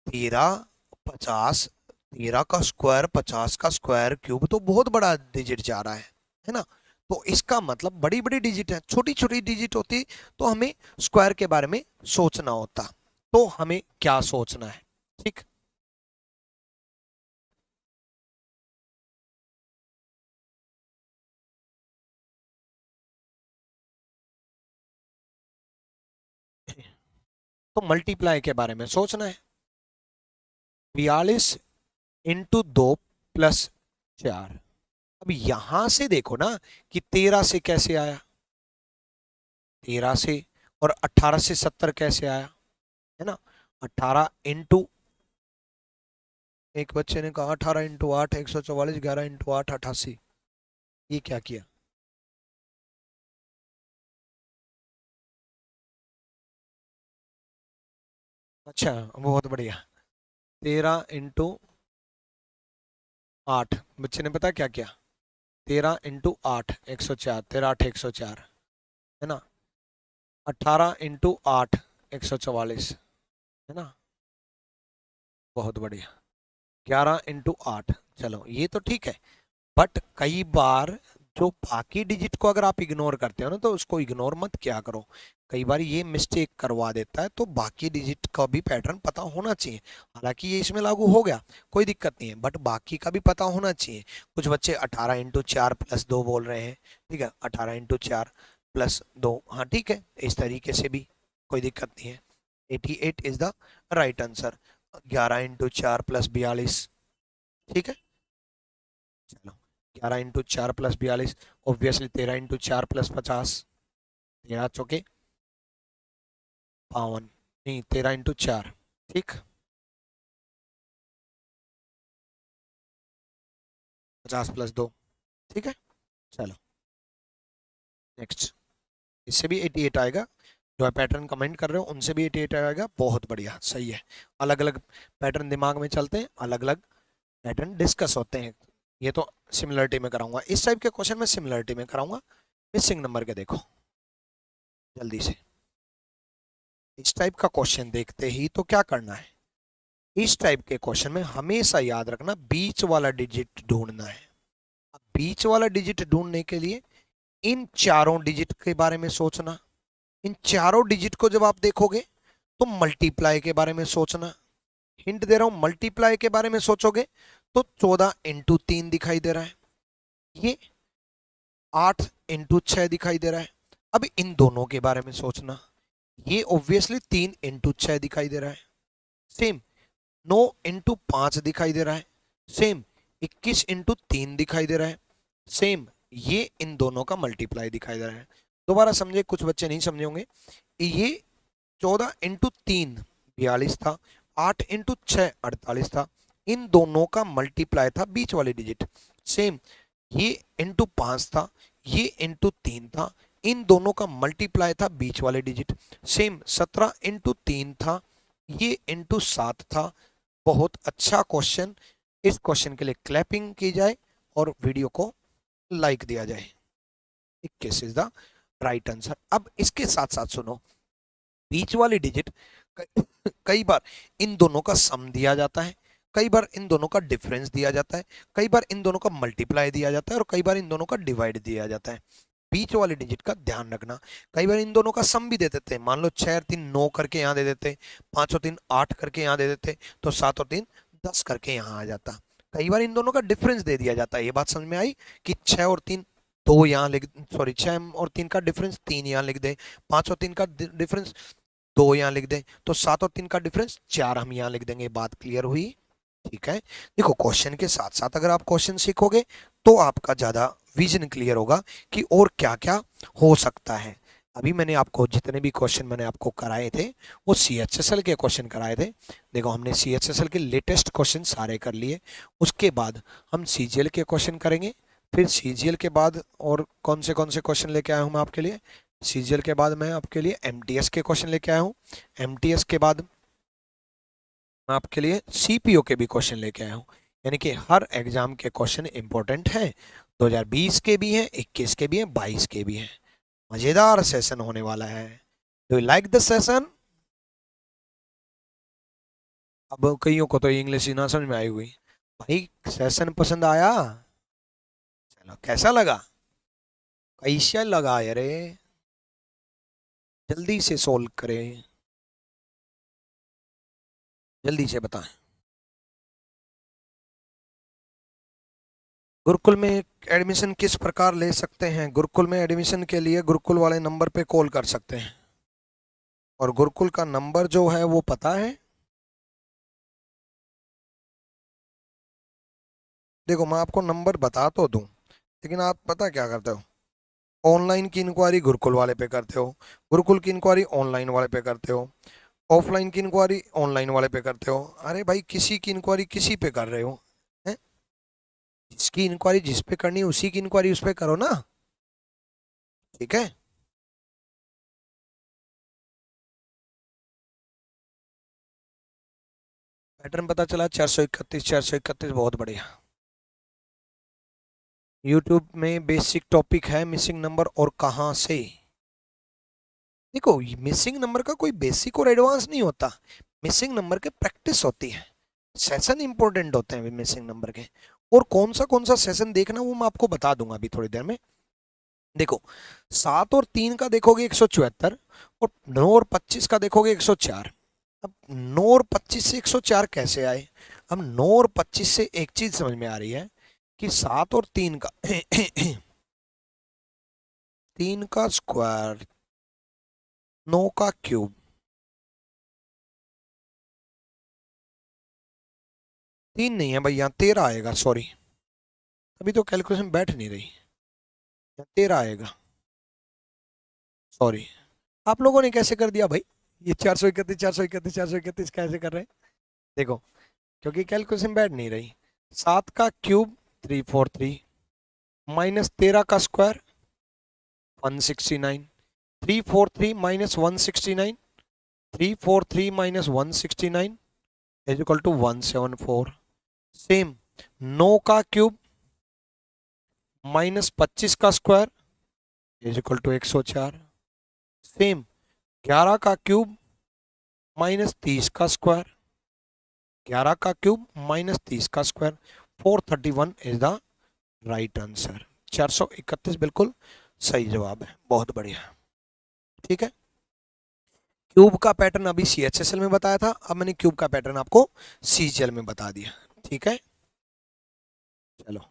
1350, 13 का स्क्वायर, 50 का स्क्वायर, क्यूब तो बहुत बड़ा डिजिट जा रहा है ना। तो इसका मतलब बड़ी बड़ी डिजिट है, छोटी छोटी डिजिट होती तो हमें स्क्वायर के बारे में सोचना होता। तो हमें क्या सोचना है, ठीक। तो मल्टीप्लाई के बारे में सोचना है। 42 इंटू 2 प्लस 4। अब यहां से देखो ना कि 13 से कैसे आया, 13 से, और 18 से 70 कैसे आया, है ना। 18 इंटू, एक बच्चे ने कहा 18 इंटू 8 144, 11 इंटू 8 88। ये क्या किया, अच्छा बहुत बढ़िया। 13 इंटू 8, बच्चे ने पता क्या किया, 13 इंटू 8 104, 13 8 104, है ना। 18 इंटू 8 144, है ना, बहुत बढ़िया। 11 इंटू 8, चलो ये तो ठीक है। बट कई बार जो बाकी डिजिट को अगर आप इग्नोर करते हो ना, तो उसको इग्नोर मत किया करो, कई बार ये मिस्टेक करवा देता है। तो बाकी डिजिट का भी पैटर्न पता होना चाहिए। हालांकि ये इसमें लागू हो गया, कोई दिक्कत नहीं है, बट बाकी का भी पता होना चाहिए। कुछ बच्चे 18 इंटू 4 प्लस 2 बोल रहे हैं, ठीक है, 18 इंटू 4 प्लस 2, हाँ ठीक है, इस तरीके से भी कोई दिक्कत नहीं है। 88 is the right answer. 11 into 4 plus 42, ठीक है। चलो, 11 into 4 plus 42, obviously 13 into 4 plus 50, 13 चौके 52, नहीं 13 इंटू 4, ठीक। 50 प्लस 2, ठीक है। चलो नेक्स्ट, इससे भी 88 आएगा। जो पैटर्न कमेंट कर रहे हो उनसे भी 88 आएगा, बहुत बढ़िया, सही है। अलग अलग पैटर्न दिमाग में चलते हैं, अलग अलग पैटर्न डिस्कस होते हैं। ये तो सिमिलरिटी में कराऊंगा, इस टाइप के क्वेश्चन में सिमिलरिटी में कराऊंगा। मिसिंग नंबर के देखो जल्दी से। इस टाइप का क्वेश्चन देखते ही तो क्या करना है, इस टाइप के क्वेश्चन में हमेशा याद रखना बीच वाला डिजिट ढूंढना है। अब बीच वाला डिजिट ढूंढने के लिए इन चारों डिजिट के बारे में सोचना। इन चारों डिजिट को जब आप देखोगे तो मल्टीप्लाई के बारे में सोचना। हिंट दे रहा हूं, मल्टीप्लाई के बारे में सोचोगे तो 14 इंटू 3 दिखाई दे रहा है, ये 8 इंटू 6 दिखाई दे रहा है। अब इन दोनों के बारे में सोचना, ये ऑब्वियसली 3 इंटू 6 दिखाई दे रहा है। सेम 9 इंटू 5 दिखाई दे रहा है। सेम 21 इंटू 3 दिखाई दे रहा है। सेम ये इन दोनों का मल्टीप्लाई दिखाई दे रहा है। दोबारा समझे, कुछ बच्चे नहीं समझे होंगे। ये 14 इंटू 3 42 था, 8 इंटू 6 48 था। इन दोनों का मल्टीप्लाई था बीच वाली डिजिट। सेम ये इंटू 5 था, ये इंटू 3 था। इन दोनों का मल्टीप्लाई था बीच वाले डिजिट। सेम 17 इंटू 3 था, ये इंटू 7 था। बहुत अच्छा क्वेश्चन। इस क्वेश्चन के लिए क्लैपिंग की जाए और वीडियो को लाइक दिया जाए। 21 इज द राइट आंसर। अब इसके साथ साथ सुनो, बीच वाली डिजिट कई बार इन दोनों का सम दिया जाता है, कई बार इन दोनों का डिफरेंस दिया जाता है, कई बार इन दोनों का मल्टीप्लाई दिया जाता है, और कई बार इन दोनों का डिवाइड दिया जाता है। बीच वाली डिजिट का ध्यान रखना। कई बार इन दोनों का सम भी दे देते हैं, मान लो 6 और 3 9 करके यहाँ दे देते, 5 और 3 8 करके यहाँ दे देते, तो 7 और 3 10 करके यहाँ आ जाता। कई बार इन दोनों का डिफरेंस दे दिया जाता है। ये बात समझ में आई कि 6 और 3 2 यहाँ लिख, सॉरी 6 और 3 का डिफरेंस 3 यहाँ लिख दे, 5 और 3 का डिफरेंस 2 यहाँ लिख दें तो 7 और 3 का डिफरेंस 4 हम यहाँ लिख देंगे। बात क्लियर हुई? ठीक है। देखो क्वेश्चन के साथ साथ अगर आप क्वेश्चन सीखोगे तो आपका ज्यादा विजन क्लियर होगा कि और क्या क्या हो सकता है। अभी मैंने आपको जितने भी क्वेश्चन मैंने आपको कराए थे वो CHSL के क्वेश्चन कराए थे। देखो हमने CHSL के लेटेस्ट क्वेश्चन सारे कर लिए। उसके बाद हम CGL के क्वेश्चन करेंगे। फिर CGL के बाद और कौन से क्वेश्चन लेके आया हूँ मैं आपके लिए? CGL के बाद मैं आपके लिए MTS के क्वेश्चन लेके आया हूँ। MTS के बाद मैं आपके लिए CPO के भी क्वेश्चन लेके आया हूँ। यानी कि हर एग्जाम के क्वेश्चन इंपॉर्टेंट हैं। 2020 के भी हैं, 21 के भी हैं, 22 के भी हैं। मजेदार सेशन होने वाला है। Do you like the session? अब कईयों को तो इंग्लिश ही ना समझ में आई हुई। भाई सेशन पसंद आया? चलो कैसा लगा? कैसा लगा यारे? जल्दी से सोल्व करें, जल्दी से बताएं। गुरुकुल में एडमिशन किस प्रकार ले सकते हैं? गुरुकुल में एडमिशन के लिए गुरुकुल वाले नंबर पे कॉल कर सकते हैं। और गुरुकुल का नंबर जो है वो पता है? देखो मैं आपको नंबर बता तो दूं, लेकिन आप पता क्या करते हो? ऑनलाइन की इंक्वायरी गुरुकुल वाले पे करते हो, गुरुकुल की इंक्वायरी ऑनलाइन वाले पे करते हो, ऑफलाइन की इंक्वायरी ऑनलाइन वाले पे करते हो। अरे भाई किसी की इंक्वायरी किसी पे कर रहे हो? हैं? जिसकी इंक्वायरी जिस पे करनी है उसी की इंक्वायरी उस पे करो ना। ठीक है। पैटर्न पता चला 431 431, बहुत बढ़िया। यूट्यूब में बेसिक टॉपिक है मिसिंग नंबर और कहाँ से? देखो मिसिंग नंबर का कोई बेसिक और एडवांस नहीं होता। मिसिंग नंबर के प्रैक्टिस होती है, सेशन इंपॉर्टेंट होते हैं मिसिंग नंबर के। और कौन सा सेशन देखना वो मैं आपको बता दूंगा अभी थोड़ी देर में। देखो 7 और 3 का देखोगे 174, और 9 और 25 का देखोगे 104। अब 9 और 25 से 104 कैसे आए? अब 9 और 25 से एक चीज समझ में आ रही है कि 7 और 3 का 3 का स्क्वायर, 9 का क्यूब, 3 नहीं है भाई, यहाँ 13 आएगा, सॉरी। अभी तो कैलकुलेशन बैठ नहीं रही, यहाँ 13 आएगा, सॉरी। आप लोगों ने कैसे कर दिया भाई? ये 431 431 431 कैसे कर रहे हैं? देखो क्योंकि कैलकुलेशन बैठ नहीं रही। 7 का क्यूब 343, माइनस 13 का square 169, 343 minus 169, 343 minus 169 is equal to 174। Same 9 का क्यूब माइनस 25 का square is equal to 104। Same 11 का क्यूब माइनस 30 का स्क्वायर, 11 का क्यूब माइनस 30 का square, 431 is the right answer. 431 बिल्कुल सही जवाब है, बहुत बढ़िया। ठीक है। क्यूब का पैटर्न अभी CHSL में बताया था, अब मैंने क्यूब का पैटर्न आपको CGL में बता दिया। ठीक है, चलो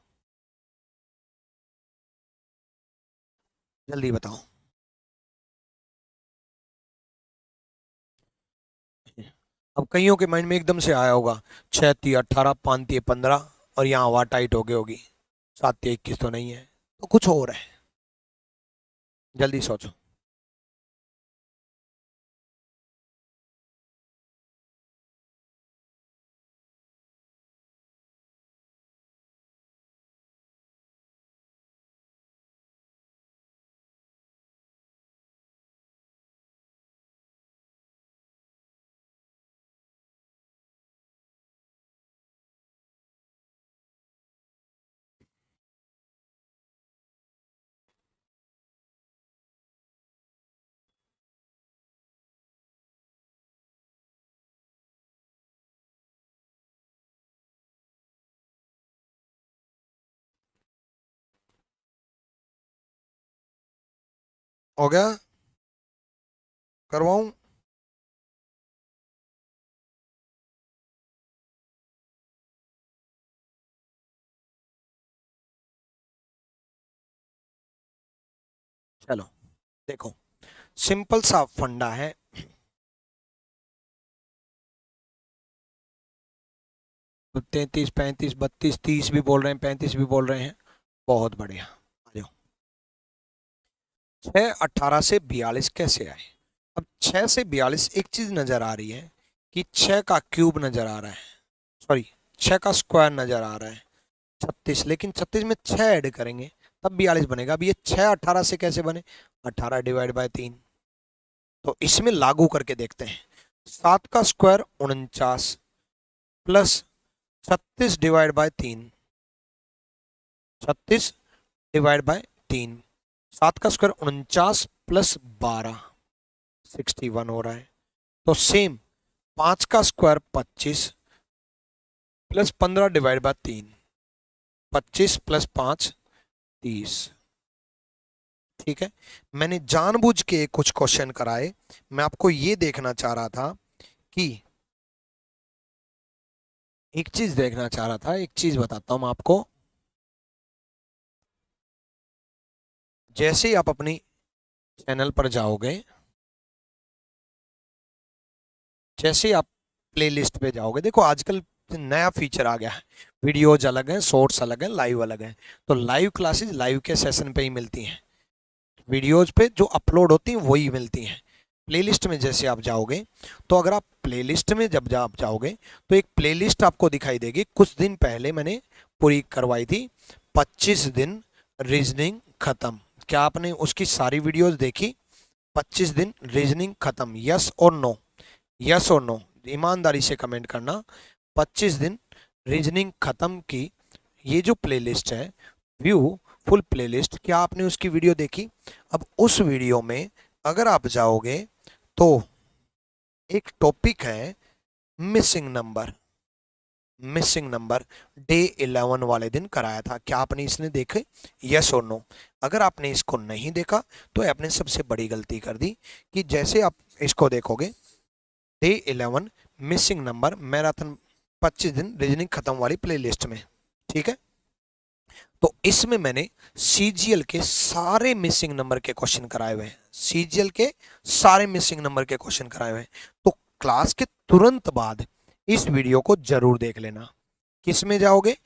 जल्दी बताओ। अब कईयों के माइंड में एकदम से आया होगा 6 × 3 = 18, 5 × 3 = 15, और यहाँ हवा टाइट हो गई होगी, 7 × 3 = 21 तो नहीं है, तो कुछ और है। जल्दी सोचो। हो गया? करवाऊं? चलो देखो, सिंपल सा फंडा है। 33, 35, 32, 30 भी बोल रहे हैं, 35 भी बोल रहे हैं। बहुत बढ़िया। आ जाओ। 6, 18 से 42 कैसे आए? अब 6 से 42 एक चीज नजर आ रही है कि 6 का क्यूब नजर आ रहा है, सॉरी 6 का स्क्वायर नजर आ रहा है 36, लेकिन 36 में 6 ऐड करेंगे तब 42 बनेगा। अब ये 6 18 से कैसे बने? 18 डिवाइड बाय 3। तो इसमें लागू करके देखते हैं। 7 का square 49 plus 36 divide by 3, 36 divide by 3, 7 का स्क्वायर 49 प्लस 12, 61 हो रहा है। तो सेम 5 का square 25 plus 15 divide by 3, 25 plus 5, 30। ठीक है, मैंने जानबूझ के कुछ क्वेश्चन कराए। मैं आपको ये देखना चाह रहा था कि एक चीज देखना चाह रहा था, एक चीज बताता हूं मैं आपको। जैसे ही आप अपनी चैनल पर जाओगे, जैसे ही आप प्लेलिस्ट पे जाओगे, देखो आजकल नया फीचर आ गया है, वीडियोज अलग हैं, शॉर्ट्स अलग हैं, लाइव अलग हैं। तो लाइव क्लासेस लाइव के सेशन पे ही मिलती हैं, वीडियोज पे जो अपलोड होती हैं वही मिलती हैं। प्लेलिस्ट में जैसे आप जाओगे, तो अगर आप प्लेलिस्ट में जब आप जाओगे तो एक प्लेलिस्ट आपको दिखाई देगी। कुछ दिन पहले मैंने पूरी करवाई थी, 25 दिन रीजनिंग खत्म। क्या आपने उसकी सारी वीडियोस देखी? 25 दिन रीजनिंग खत्म, यस और नो, यस और नो, ईमानदारी से कमेंट करना। 25 दिन रीजनिंग खत्म की ये जो प्लेलिस्ट है, व्यू फुल प्लेलिस्ट, क्या आपने उसकी वीडियो देखी? अब उस वीडियो में अगर आप जाओगे तो एक टॉपिक है missing number. Missing number day 11 वाले दिन कराया था। क्या आपने इसने देखे? यस और नो। अगर आपने इसको नहीं देखा तो आपने सबसे बड़ी गलती कर दी कि जैसे आप इसको देखोगे, डे 11 मिसिंग नंबर मैराथन 25 दिन रीजनिंग खत्म वाली प्लेलिस्ट में, ठीक है। तो इसमें मैंने सीजीएल के सारे मिसिंग नंबर के क्वेश्चन कराए हुए हैं, सीजीएल के सारे मिसिंग नंबर के क्वेश्चन कराए हुए हैं। तो क्लास के तुरंत बाद इस वीडियो को जरूर देख लेना। किस में जाओगे?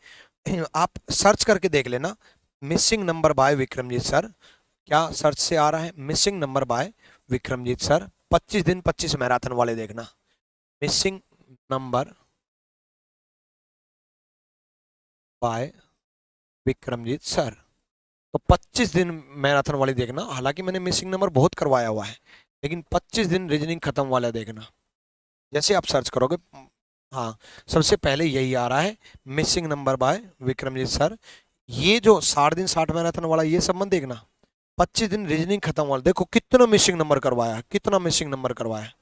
आप सर्च करके देख लेना, missing number by Vikramjit sir. क्या सर्च से आ रहा है? Missing number by Vikramjit sir, 25 दिन 25 मैराथन वाले देखना, missing number by Vikramjit sir. तो 25 दिन मैराथन वाली देखना। हालांकि मैंने मिसिंग नंबर बहुत करवाया हुआ है, लेकिन 25 दिन रीजनिंग खत्म वाला देखना। जैसे आप सर्च करोगे, हाँ, सबसे पहले यही आ रहा है, missing number by Vikramjit sir. ये जो 60 दिन 60 मैराथन वाला, ये सब मत देखना। 25 दिन रीजनिंग खत्म वाला देखो, कितना मिसिंग नंबर करवाया है, कितना मिसिंग नंबर करवाया है।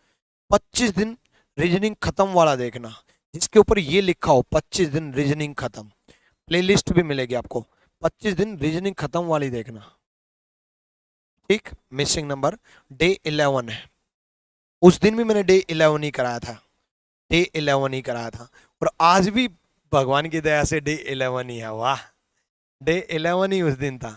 25 दिन रीजनिंग खत्म वाला देखना, जिसके ऊपर ये लिखा हो 25 दिन रीजनिंग खत्म। प्लेलिस्ट भी मिलेगी आपको, 25 दिन रीजनिंग खत्म वाली देखना। ठीक, मिसिंग नंबर डे 11 है। उस दिन भी मैंने डे 11 ही कराया था, डे 11 ही कराया था। और आज भी भगवान की दया से डे 11 ही है। वाह, डे 11 ही उस दिन था।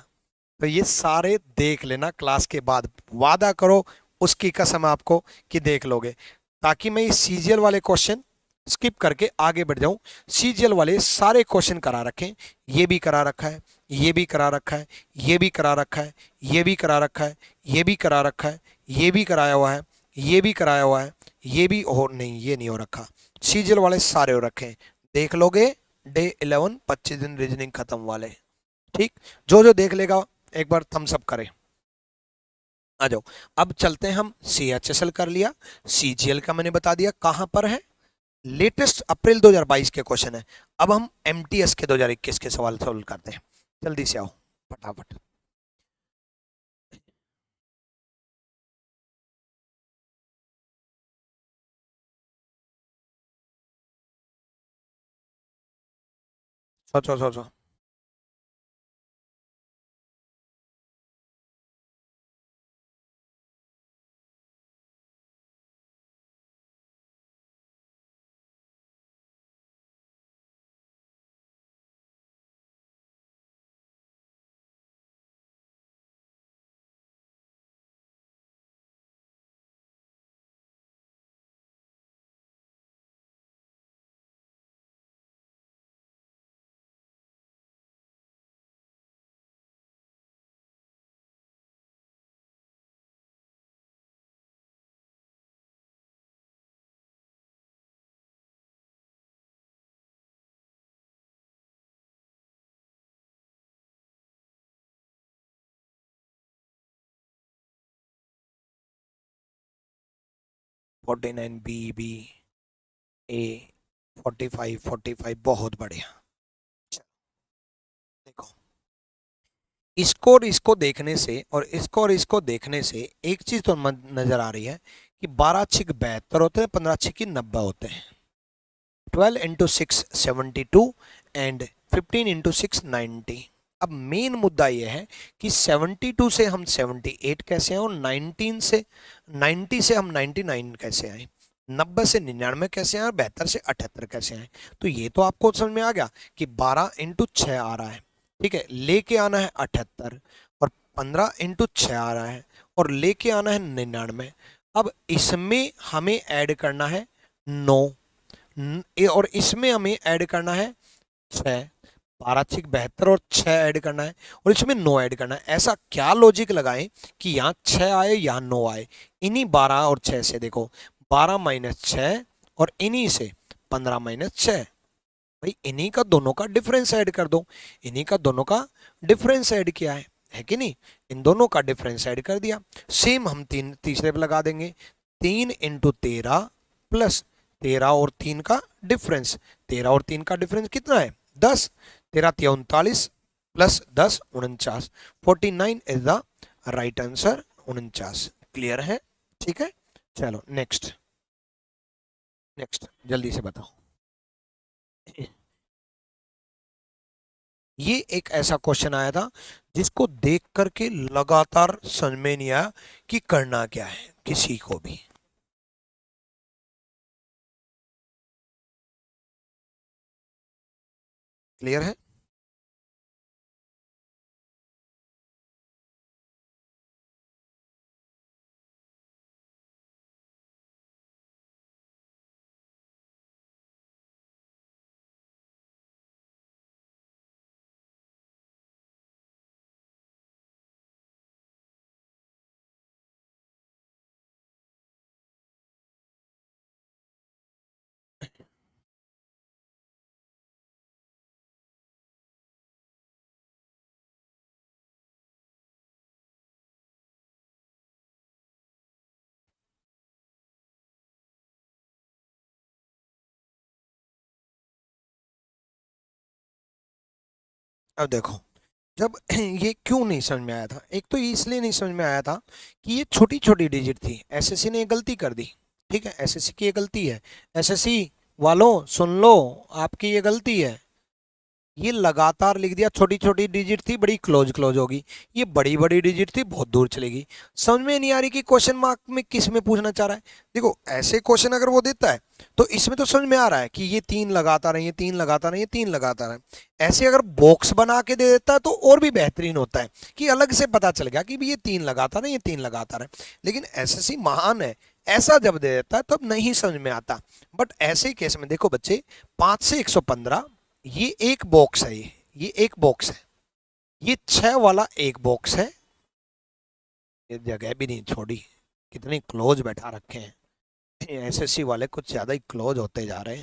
तो ये सारे देख लेना क्लास के बाद, वादा करो उसकी कसम आपको कि देख लोगे, ताकि मैं इस सीजीएल वाले क्वेश्चन स्किप करके आगे बढ़ जाऊं। सीजीएल वाले सारे क्वेश्चन करा रखे हैं, ये भी करा रखा है, ये भी करा रखा है, ये भी करा रखा है, ये भी करा रखा है, ये भी करा रखा है, ये भी कराया हुआ है, ये भी कराया हुआ है, ये भी हो नहीं, ये नहीं हो रखा। सीजीएल वाले सारे हो रखे हैं, देख लोगे। डे 11 25 दिन रीजनिंग खत्म वाले। ठीक, जो जो देख लेगा एक बार थम्स अप करे। आ जाओ, अब चलते हैं हम। सीएचएसएल कर लिया, सीजीएल का मैंने बता दिया कहां पर है, लेटेस्ट अप्रैल 2022 के क्वेश्चन है। अब हम एमटीएस के 2021 के सवाल सॉल्व करते हैं। जल्दी से आओ फटाफट। सोचो सोचो। 49 बी बी ए 45 45 बहुत बढ़िया। देखो इसको और इसको देखने से और इसको देखने से एक चीज तो नजर आ रही है कि 12 छिक 72 होते हैं, 15 छिक 90 होते हैं। 12 इंटू 6 72 एंड 15 इंटू 6 90। अब मेन मुद्दा यह है कि 72 से हम 78 कैसे आए और 19 से 90 से हम 99 कैसे आए, 90 से 99 कैसे आए और 72 से 78 कैसे आए। तो ये तो आपको समझ में आ गया कि 12 इंटू 6 आ रहा है, ठीक है, लेके आना है 78, और 15 इंटू 6 आ रहा है और लेके आना है 99। अब इसमें हमें ऐड करना है 9 और इसमें हमें ऐड करना है 6, 12 छिक 72 और 6 ऐड करना है और इसमें 9 ऐड करना है। ऐसा क्या लॉजिक लगाएं कि यहाँ 6 आए यहाँ 9 आए? इन्हीं 12 और 6 से देखो, 12 माइनस 6 और इन्हीं से 15 माइनस 6, भाई इन्हीं का दोनों का डिफरेंस ऐड कर दो। इन्हीं का दोनों का डिफरेंस ऐड किया है कि नहीं? इन दोनों का डिफरेंस ऐड कर दिया। सेम हम तीसरे पे लगा देंगे, 3 इंटू 13 प्लस 13 और 3 का डिफरेंस, 13 और 3 का डिफरेंस कितना है 10, 13 39 plus 10 49, 49 is the right answer, 49। Clear है? ठीक है, चलो नेक्स्ट नेक्स्ट जल्दी से बताओ। ये एक ऐसा क्वेश्चन आया था जिसको देख करके लगातार समझ में नहीं आया कि करना क्या है किसी को भी। क्लियर है? अब देखो, जब ये क्यों नहीं समझ में आया था, एक तो ये इसलिए नहीं समझ में आया था कि ये छोटी छोटी डिजिट थी, एसएससी ने ये गलती कर दी। ठीक है, एसएससी की ये गलती है। एसएससी वालों सुन लो, आपकी ये गलती है। ये लगातार लिख दिया, छोटी छोटी डिजिट थी बड़ी क्लोज क्लोज होगी, ये बड़ी बड़ी डिजिट थी बहुत दूर चलेगी। समझ में नहीं आ रही कि क्वेश्चन मार्क में किस में पूछना चाह रहा है। देखो ऐसे क्वेश्चन अगर वो देता है तो इसमें तो समझ में आ रहा है कि ये 3 लगातार है, ये 3 लगातार है, ये 3 लगातार है। ऐसे अगर बॉक्स बना के दे देता है तो और भी बेहतरीन होता है कि अलग से पता चल गया कि ये 3 लगातार है, ये 3 लगातार है। लेकिन एसएससी महान है, ऐसा जब दे देता है तब नहीं समझ में आता। बट ऐसे केस में देखो बच्चे, 5 से 115 ये एक बॉक्स है, ये एक बॉक्स है, ये 6 वाला एक बॉक्स है। ये जगह भी नहीं छोड़ी, कितनी क्लोज बैठा रखे हैं। एसएससी वाले कुछ ज्यादा ही क्लोज होते जा रहे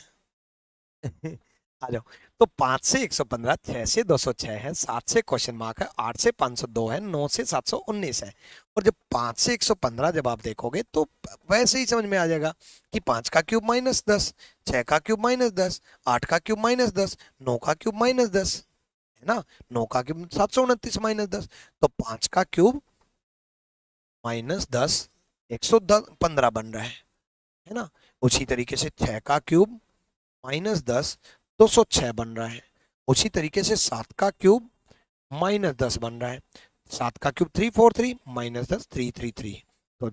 हैं। आ जाओ। तो 5 से 115, 6 से 206 है, 7 से क्वेश्चन मार्क है, 8 से 502 है, 9 से 719 है। और जब 5 से 115 जब आप देखोगे तो वैसे ही समझ में आ जाएगा कि 5 का क्यूब माइनस 10, 6 का क्यूब माइनस 10, 8 का क्यूब माइनस 10, 9 का क्यूब माइनस 10, है ना, 9 का क्यूब 729 माइनस 10। तो 5 का क्यूब माइनस 10 115 बन रहा है ना। उसी तरीके से 6 का क्यूब माइनस 10 206 बन रहा है। उसी तरीके से 7 का क्यूब माइनस 10 बन रहा है, 7 का क्यूब 343 माइनस 10 333। तो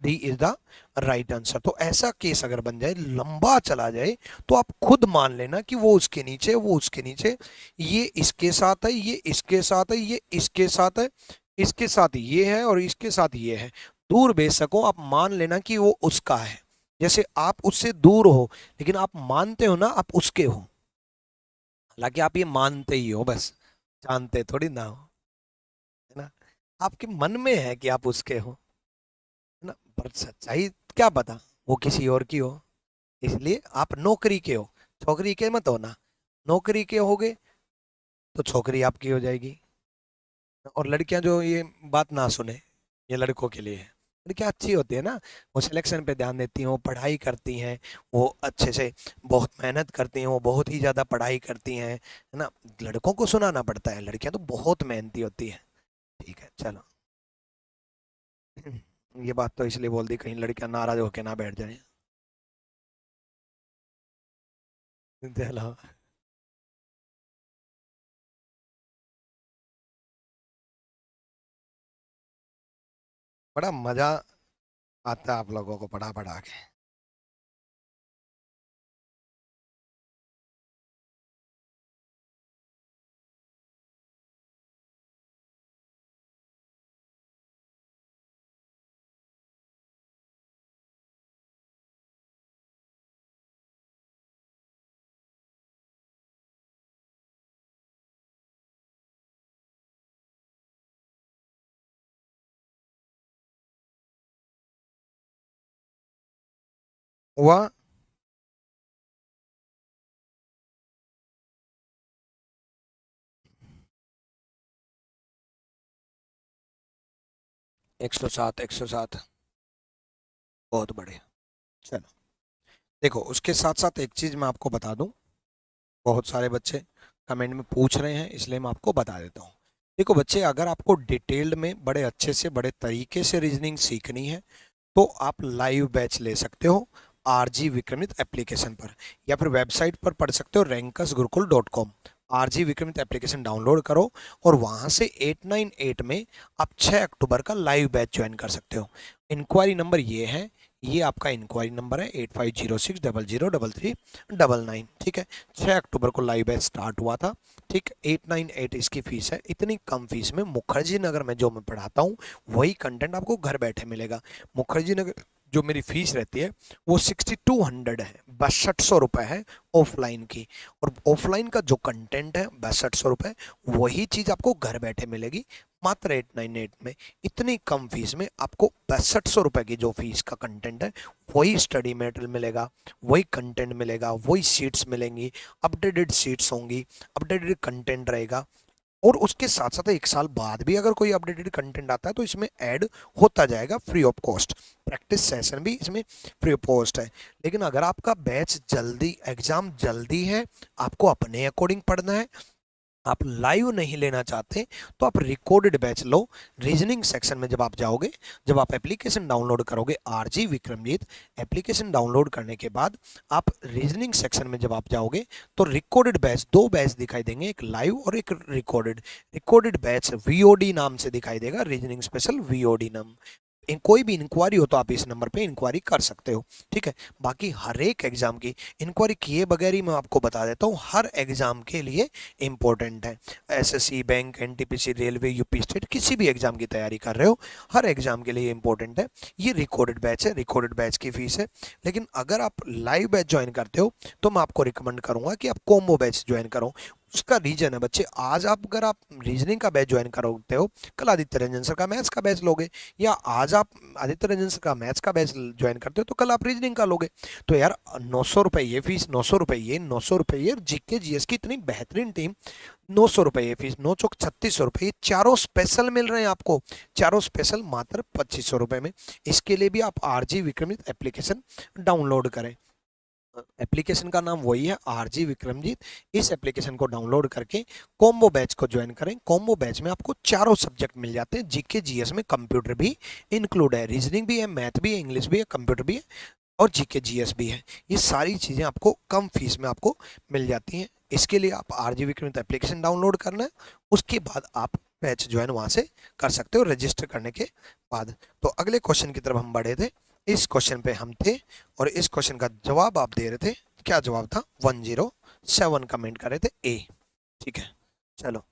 D is the right answer. तो ऐसा केस अगर बन जाए, लंबा चला जाए, तो आप खुद मान लेना कि वो उसके नीचे, वो उसके नीचे, ये इसके साथ है, ये इसके साथ है, ये इसके साथ है, इसके साथ ये है और इसके साथ ये है। दूर बेशक हो, आप मान लेना कि वो उसका है। जैसे आप उससे दूर हो लेकिन आप मानते हो ना आप उसके हो, हालांकि आप ये मानते ही हो, बस जानते थोड़ी ना हो, है ना। आपके मन में है कि आप उसके हो, है ना, पर सच्चाई क्या पता वो किसी और की हो। इसलिए आप नौकरी के हो, छोकरी के मत होना। नौकरी के होगे तो छोकरी आपकी हो जाएगी। और लड़कियां जो ये बात ना सुने, ये लड़कों के लिए है लड़कियां अच्छी होती है ना, वो सिलेक्शन पे ध्यान देती हैं, वो पढ़ाई करती हैं, वो अच्छे से बहुत मेहनत करती हैं, वो बहुत ही ज़्यादा पढ़ाई करती हैं, है ना। लड़कों को सुनाना पड़ता है, लड़कियां तो बहुत मेहनती होती है। ठीक है चलो। ये बात तो इसलिए बोल दी कहीं लड़कियां नाराज होके ना बैठ जाए। चलो। बड़ा मजा आता है आप लोगों को पढ़ा पढ़ा के। हुआ। 107, 107। बहुत बढ़िया। चलो। देखो उसके साथ साथ एक चीज मैं आपको बता दूं, बहुत सारे बच्चे कमेंट में पूछ रहे हैं इसलिए मैं आपको बता देता हूँ। देखो बच्चे, अगर आपको डिटेल्ड में बड़े अच्छे से बड़े तरीके से रीजनिंग सीखनी है तो आप लाइव बैच ले सकते हो आरजी विक्रमित एप्लीकेशन पर, या फिर वेबसाइट पर पढ़ सकते हो rankusgurukul.com। आरजी विक्रमित एप्लीकेशन डाउनलोड करो और वहां से 898 में आप 6 अक्टूबर का लाइव बैच ज्वाइन कर सकते हो। इंक्वायरी नंबर ये है, ये आपका इंक्वायरी नंबर है 8506003399। ठीक है। 6 अक्टूबर को लाइव बैच स्टार्ट हुआ था। ठीक, 898 इसकी फीस है। इतनी कम फीस में मुखर्जी नगर में जो मैं पढ़ाता हूँ वही कंटेंट आपको घर बैठे मिलेगा। मुखर्जी नगर जो मेरी फीस रहती है वो 6200 है, 6200 रुपये है ऑफलाइन की। और ऑफलाइन का जो कंटेंट है 6200 रुपये, वही चीज़ आपको घर बैठे मिलेगी मात्र 898 में। इतनी कम फीस में आपको 6200 रुपये की जो फीस का कंटेंट है वही स्टडी मटेरियल मिलेगा, वही कंटेंट मिलेगा, वही सीट्स मिलेंगी, अपडेटेड सीट्स होंगी, अपडेटेड कंटेंट रहेगा। और उसके साथ साथ 1 साल बाद भी अगर कोई अपडेटेड कंटेंट आता है तो इसमें ऐड होता जाएगा free of cost. Practice session भी इसमें फ्री ऑफ कॉस्ट है। लेकिन अगर आपका बैच जल्दी, एग्जाम जल्दी है, आपको अपने अकॉर्डिंग पढ़ना है, आप लाइव नहीं लेना चाहते, तो आप रिकॉर्डेड बैच लो। रीजनिंग सेक्शन में जब आप जाओगे, जब आप एप्लीकेशन डाउनलोड करोगे आरजी विक्रमजीत, एप्लीकेशन डाउनलोड करने के बाद आप रीजनिंग सेक्शन में जब आप जाओगे तो रिकॉर्डेड बैच, दो बैच दिखाई देंगे, एक लाइव और एक रिकॉर्डेड। रिकॉर्डेड बैच वीओडी नाम से दिखाई देगा, रीजनिंग स्पेशल वीओडी नाम। कोई भी इंक्वायरी हो तो आप इस नंबर पे इंक्वायरी कर सकते हो। ठीक है। बाकी हर एक एग्जाम की इंक्वायरी किए बगैर ही मैं आपको बता देता हूँ, हर एग्जाम के लिए इंपॉर्टेंट है। SSC, bank, NTPC, railway, UP state, किसी भी एग्जाम की तैयारी कर रहे हो, हर एग्जाम के लिए इंपॉर्टेंट है। ये रिकॉर्डेड बैच है, रिकॉर्डेड बैच की फीस है। लेकिन अगर आप लाइव बैच ज्वाइन करते हो तो मैं आपको रिकमेंड करूंगा कि आप कॉम्बो बैच ज्वाइन करो। उसका रीजन है बच्चे, आज आप अगर आप रीजनिंग का बैच ज्वाइन करते हो, कल आदित्य रंजन सर का मैथ्स का बैच लोगे, या आज आप आदित्य रंजन सर का मैथ्स का बैच ज्वाइन करते हो तो कल आप रीजनिंग का लोगे। तो यार 900 रुपये ये फीस, 900 रुपये ये, 900 रुपये ये, जीके जीएस की इतनी बेहतरीन टीम, 900 रुपये ये फीस, 9 चौक 3600 रुपये, ये चारों स्पेशल मिल रहे हैं आपको, चारों स्पेशल मात्र 2500 रुपये में। इसके लिए भी आप आरजी विक्रमित एप्लीकेशन डाउनलोड करें। एप्लीकेशन का नाम वही है आरजी विक्रमजीत। इस एप्लीकेशन को डाउनलोड करके कॉम्बो बैच को ज्वाइन करें। कॉम्बो बैच में आपको चारों सब्जेक्ट मिल जाते हैं, जीके जीएस में कंप्यूटर भी इंक्लूड है, रीजनिंग भी है, मैथ भी है, इंग्लिश भी है, कंप्यूटर भी है, और जीके जीएस भी है। ये सारी चीज़ें आपको कम फीस में आपको मिल जाती हैं। इसके लिए आप आरजी विक्रमित एप्लीकेशन डाउनलोड करना है, उसके बाद आप बैच ज्वाइन वहाँ से कर सकते हो रजिस्टर करने के बाद। तो अगले क्वेश्चन की तरफ हम बढ़े थे, इस क्वेश्चन पे हम थे और इस क्वेश्चन का जवाब आप दे रहे थे। क्या जवाब था? 107 कमेंट कर रहे थे ए। ठीक है चलो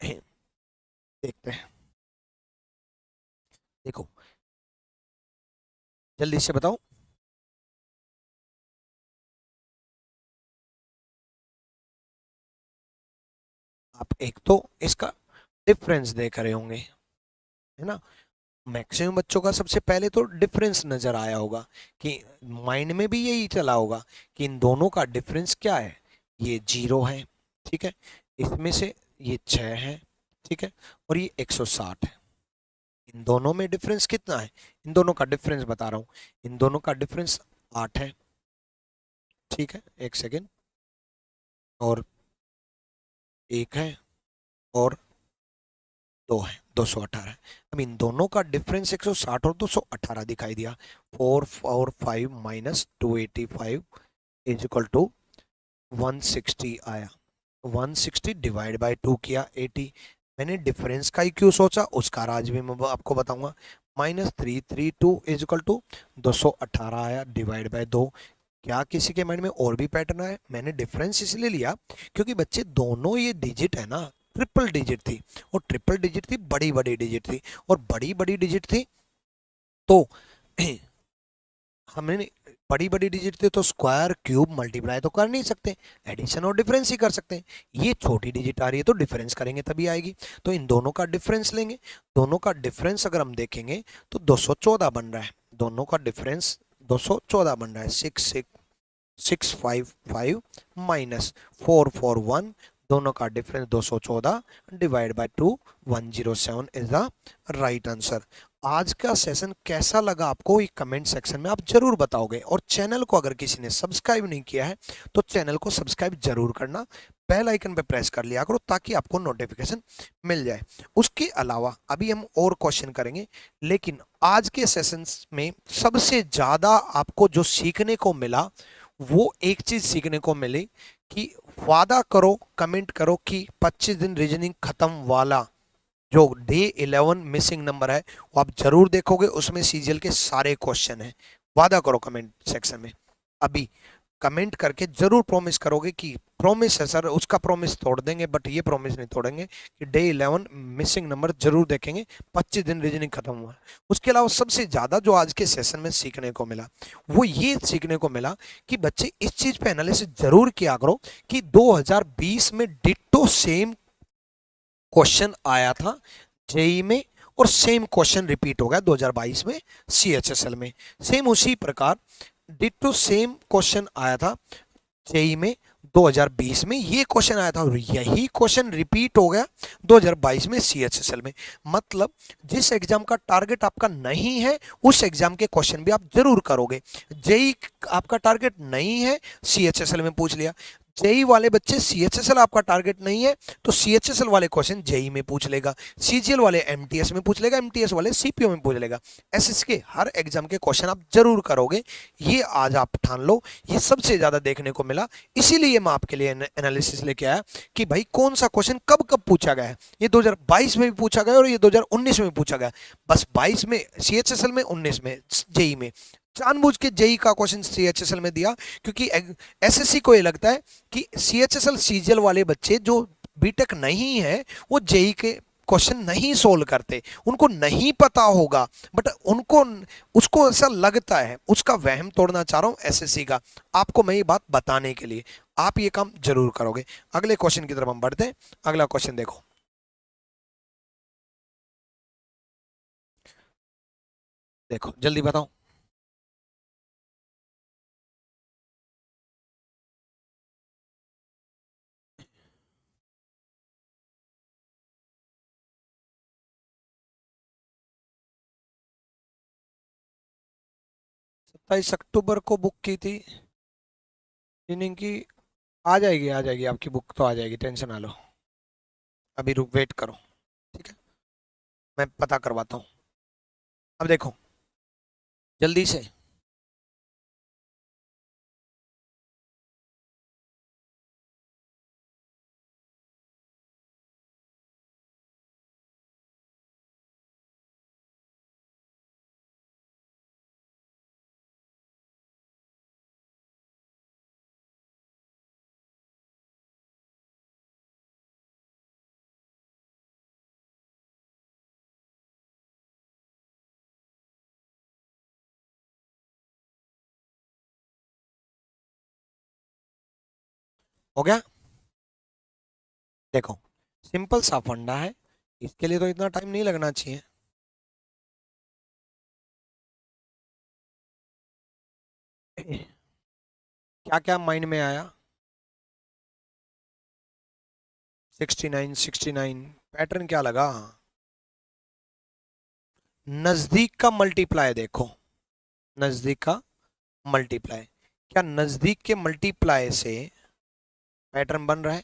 देखते हैं। देखो जल्दी से बताओ। आप एक तो इसका डिफरेंस देख रहे होंगे, है ना। मैक्सिमम बच्चों का सबसे पहले तो डिफरेंस नजर आया होगा, कि माइंड में भी यही चला होगा कि इन दोनों का डिफरेंस क्या है। ये 0 है, ठीक है, इसमें से ये 6 है, ठीक है, और ये 160 है। इन दोनों में डिफरेंस कितना है, इन दोनों का डिफरेंस बता रहा हूँ, इन दोनों का डिफरेंस 8 है। ठीक है, एक सेकेंड, और एक है, और 2 है, 218 है। अब इन दोनों का डिफरेंस 160 और 218 दिखाई दिया। 445 माइनस 285 इज इक्वल टू 160 आया। 160 डिवाइड बाय 2 किया 80। मैंने डिफरेंस का ही क्यों सोचा, उसका राज भी मैं आपको बताऊंगा। -332 इज इक्वल टू 218 आया डिवाइड बाय 2। क्या किसी के माइंड में और भी पैटर्न है? मैंने डिफरेंस इसलिए लिया क्योंकि बच्चे दोनों ये डिजिट है ना, ट्रिपल डिजिट थी, और ट्रिपल डिजिट थी, बड़ी बड़ी डिजिट थी, और बड़ी बड़ी डिजिट थी तो हमने बड़ी बड़ी डिजिट थे तो स्क्वायर क्यूब मल्टीप्लाई तो कर नहीं सकते, एडिशन और डिफरेंस ही कर सकते हैं। ये छोटी डिजिट आ रही है तो डिफरेंस करेंगे तभी आएगी। तो इन दोनों का डिफरेंस लेंगे, दोनों का डिफरेंस अगर हम देखेंगे तो 214 बन रहा है। दोनों का डिफरेंस 214 बन रहा है। 655 माइनस 441, दोनों का difference 214 divide by 2, 107 is the right answer. आज का सेशन कैसा लगा आपको, ये कमेंट सेक्शन में आप जरूर बताओगे, और चैनल को अगर किसी ने सब्सक्राइब नहीं किया है तो चैनल को सब्सक्राइब जरूर करना, बेल आइकन पे प्रेस कर लिया करो ताकि आपको नोटिफिकेशन मिल जाए। उसके अलावा अभी हम और क्वेश्चन करेंगे, लेकिन आज के सेशंस में सबसे ज्यादा आपको जो सीखने को मिला वो एक चीज सीखने को मिली कि वादा करो, कमेंट करो कि 25 दिन रीजनिंग खत्म वाला जो डे 11 मिसिंग नंबर है वो आप जरूर देखोगे, उसमें सीजीएल के सारे क्वेश्चन हैं। वादा करो कमेंट सेक्शन में, अभी कमेंट करके जरूर प्रॉमिस करोगे कि प्रॉमिस है सर, उसका प्रॉमिस तोड़ देंगे बट ये प्रॉमिस नहीं तोड़ेंगे कि डे 11 मिसिंग नंबर जरूर देखेंगे, 25 दिन रीजनिंग खत्म हुआ है। उसके अलावा सबसे ज्यादा जो आज के सेशन में सीखने को मिला वो ये सीखने को मिला कि बच्चे इस चीज पे एनालिसिस जरूर किया करो कि 2020 में डिट्टो सेम क्वेश्चन आया था जेई में, और सेम क्वेश्चन रिपीट हो गया 2022 में सीएचएसएल में। सेम उसी प्रकार डिट्टो सेम क्वेश्चन आया था जेई में 2020 में, ये क्वेश्चन आया था और यही क्वेश्चन रिपीट हो गया 2022 में सीएचएसएल में। मतलब जिस एग्जाम का टारगेट आपका नहीं है उस एग्जाम के क्वेश्चन भी आप जरूर करोगे। जेई आपका टारगेट नहीं है, सीएचएसएल में पूछ लिया। जेई वाले बच्चे, सीएचएसएल आपका टारगेट नहीं है तो सीएचएसएल वाले क्वेश्चन जेई में पूछ लेगा, सीजीएल वाले एमटीएस में पूछ लेगा, एमटीएस वाले सीपीओ में पूछ लेगा। एसएस के हर एग्जाम के क्वेश्चन आप जरूर करोगे, ये आज आप ठान लो। ये सबसे ज्यादा देखने को मिला, इसीलिए मैं आपके लिए एनालिसिस लेके आया कि भाई कौन सा क्वेश्चन कब कब पूछा गया है। ये 2022 में भी पूछा गया और ये 2019 में भी पूछा गया, बस 22 में सीएचएसएल में, 19 में जेई में। जानबूझ के जेई का क्वेश्चन सीएचएसएल में दिया क्योंकि एसएससी को ये लगता है कि सीएचएसएल सीजीएल वाले बच्चे जो बीटेक नहीं है वो जेई के क्वेश्चन नहीं सोल्व करते, उनको नहीं पता होगा, बट उनको उसको ऐसा लगता है। उसका वहम तोड़ना चाह रहा हूं एसएससी का, आपको मैं ये बात बताने के लिए। आप ये काम जरूर करोगे। अगले क्वेश्चन की तरफ हम बढ़ते हैं। अगला क्वेश्चन देखो, देखो जल्दी बताओ। 27 अक्टूबर को बुक की थी, मीनिंग की आ जाएगी आपकी बुक तो आ जाएगी, टेंशन ना लो। अभी रुक, वेट करो, ठीक है, मैं पता करवाता हूँ। अब देखो जल्दी से, 'हो गया। देखो सिंपल सा फंडा है, इसके लिए तो इतना टाइम नहीं लगना चाहिए। क्या क्या माइंड में आया? 69 69 पैटर्न क्या लगा? नजदीक का मल्टीप्लाई देखो, नजदीक का मल्टीप्लाई, क्या नजदीक के मल्टीप्लाई से पैटर्न बन रहा है?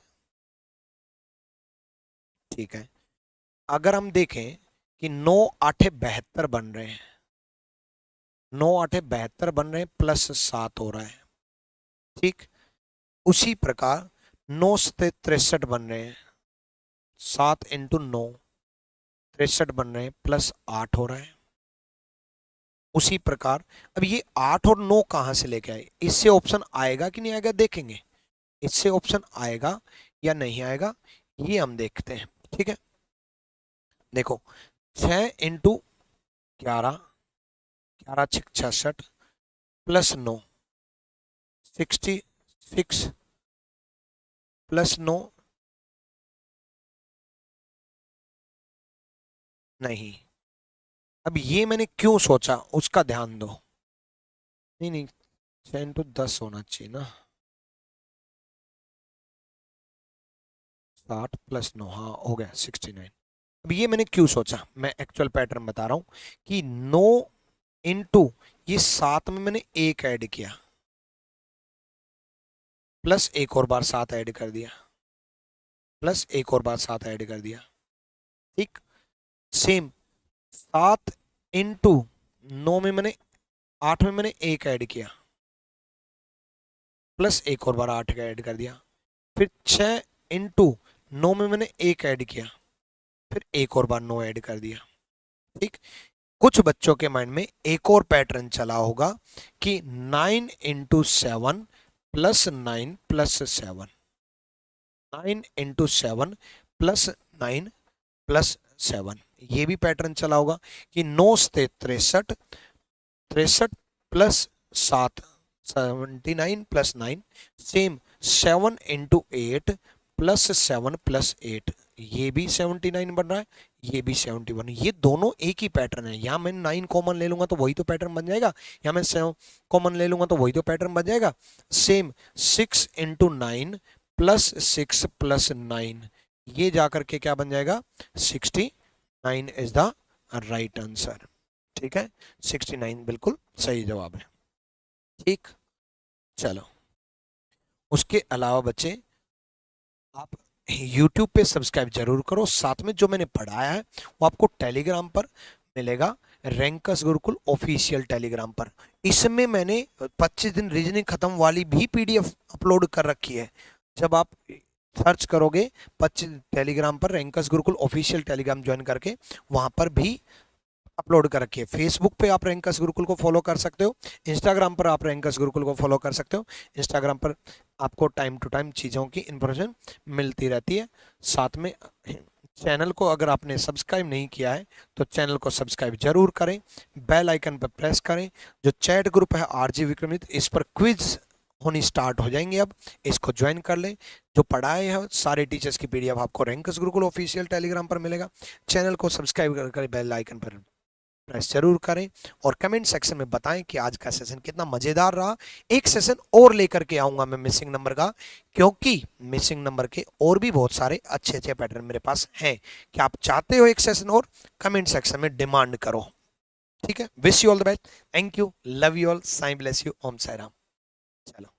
ठीक है। अगर हम देखें कि 9 8 72 बन रहे हैं, 9 8 72 बन रहे हैं, प्लस 7 हो रहा है। ठीक, उसी प्रकार 9 से 63 बन रहे हैं, 7 इंटू 9 63 बन रहे हैं, प्लस 8 हो रहा है। उसी प्रकार अब ये 8 और 9 कहां से लेके आए? इससे ऑप्शन आएगा कि नहीं आएगा देखेंगे, इससे ऑप्शन आएगा या नहीं आएगा ये हम देखते हैं। ठीक है, देखो 6 इंटू 11, 11 6 66 प्लस 9 66 प्लस 9 नहीं। अब ये मैंने क्यों सोचा उसका ध्यान दो। नहीं नहीं, 6 इंटू 10 होना चाहिए ना, 60 प्लस 9, हाँ हो गया 69। अब ये मैंने क्यों सोचा, मैं एक्चुअल पैटर्न बता रहा हूं कि 9 इंटू ये 7 में मैंने 1 ऐड किया, प्लस एक और बार 7 ऐड कर दिया, प्लस एक और बार 7 ऐड कर दिया। ठीक, सेम 7 इंटू 9 में मैंने 8 में मैंने 1 ऐड किया, प्लस एक और बार 8 का ऐड कर दिया। फिर 6 इंटू 9 में मैंने 1 ऐड किया, फिर एक और बार 9 ऐड कर दिया। ठीक, कुछ बच्चों के माइंड में एक और पैटर्न चला होगा कि 9 into 7 plus 9 plus 7, 9 into 7 plus 9 plus 7, ये भी पैटर्न चला होगा कि 9 से 63, 63 plus 7 79 plus 9, same 7 into 8 plus 7 plus 8, ये भी 79 बन रहा है, ये भी 71, ये दोनों एक ही पैटर्न है। यहाँ मैं 9 कॉमन ले लूंगा तो वही तो पैटर्न बन जाएगा, यहाँ मैं 7 कॉमन ले लूंगा तो वही तो पैटर्न बन जाएगा। सेम 6 इंटू 9 प्लस 6 प्लस 9, ये जाकर के क्या बन जाएगा 69 इज द राइट आंसर। ठीक है, 69 बिल्कुल सही जवाब है। ठीक, चलो उसके अलावा बच्चे आप YouTube पे सब्सक्राइब जरूर करो, साथ में जो मैंने पढ़ाया है वो आपको टेलीग्राम पर मिलेगा, रैंकर्स गुरुकुल ऑफिशियल टेलीग्राम पर। इसमें मैंने 25 दिन रीजनिंग खत्म वाली भी PDF अपलोड कर रखी है। जब आप सर्च करोगे 25 टेलीग्राम पर rankers Gurukul official Telegram join करके, वहां पर भी अपलोड कर रखी है। फेसबुक पे आप रैंकर्स गुरुकुल को फॉलो कर सकते हो, इंस्टाग्राम पर आप रैंकर्स गुरुकुल को फॉलो कर सकते हो। इंस्टाग्राम पर आपको टाइम टू टाइम चीज़ों की इंफॉर्मेशन मिलती रहती है। साथ में चैनल को अगर आपने सब्सक्राइब नहीं किया है तो चैनल को सब्सक्राइब जरूर करें, बेल आइकन पर प्रेस करें। जो चैट ग्रुप है RG विक्रमित, इस पर क्विज होनी स्टार्ट हो जाएंगे, अब इसको ज्वाइन कर लें। जो पढ़ाए हैं सारे टीचर्स की PDF आपको रैंकर्स गुरुकुल ऑफिशियल टेलीग्राम पर मिलेगा। चैनल को सब्सक्राइब कर बेल आइकन पर प्रेस जरूर करें और कमेंट सेक्शन में बताएं कि आज का सेशन कितना मजेदार रहा। एक सेशन और लेकर के आऊंगा मैं मिसिंग नंबर का, क्योंकि मिसिंग नंबर के और भी बहुत सारे अच्छे अच्छे पैटर्न मेरे पास हैं। क्या आप चाहते हो एक सेशन और? कमेंट सेक्शन में डिमांड करो। ठीक है, wish you all the best, thank you, love you all, Sai bless you, Om Sai Ram. चलो।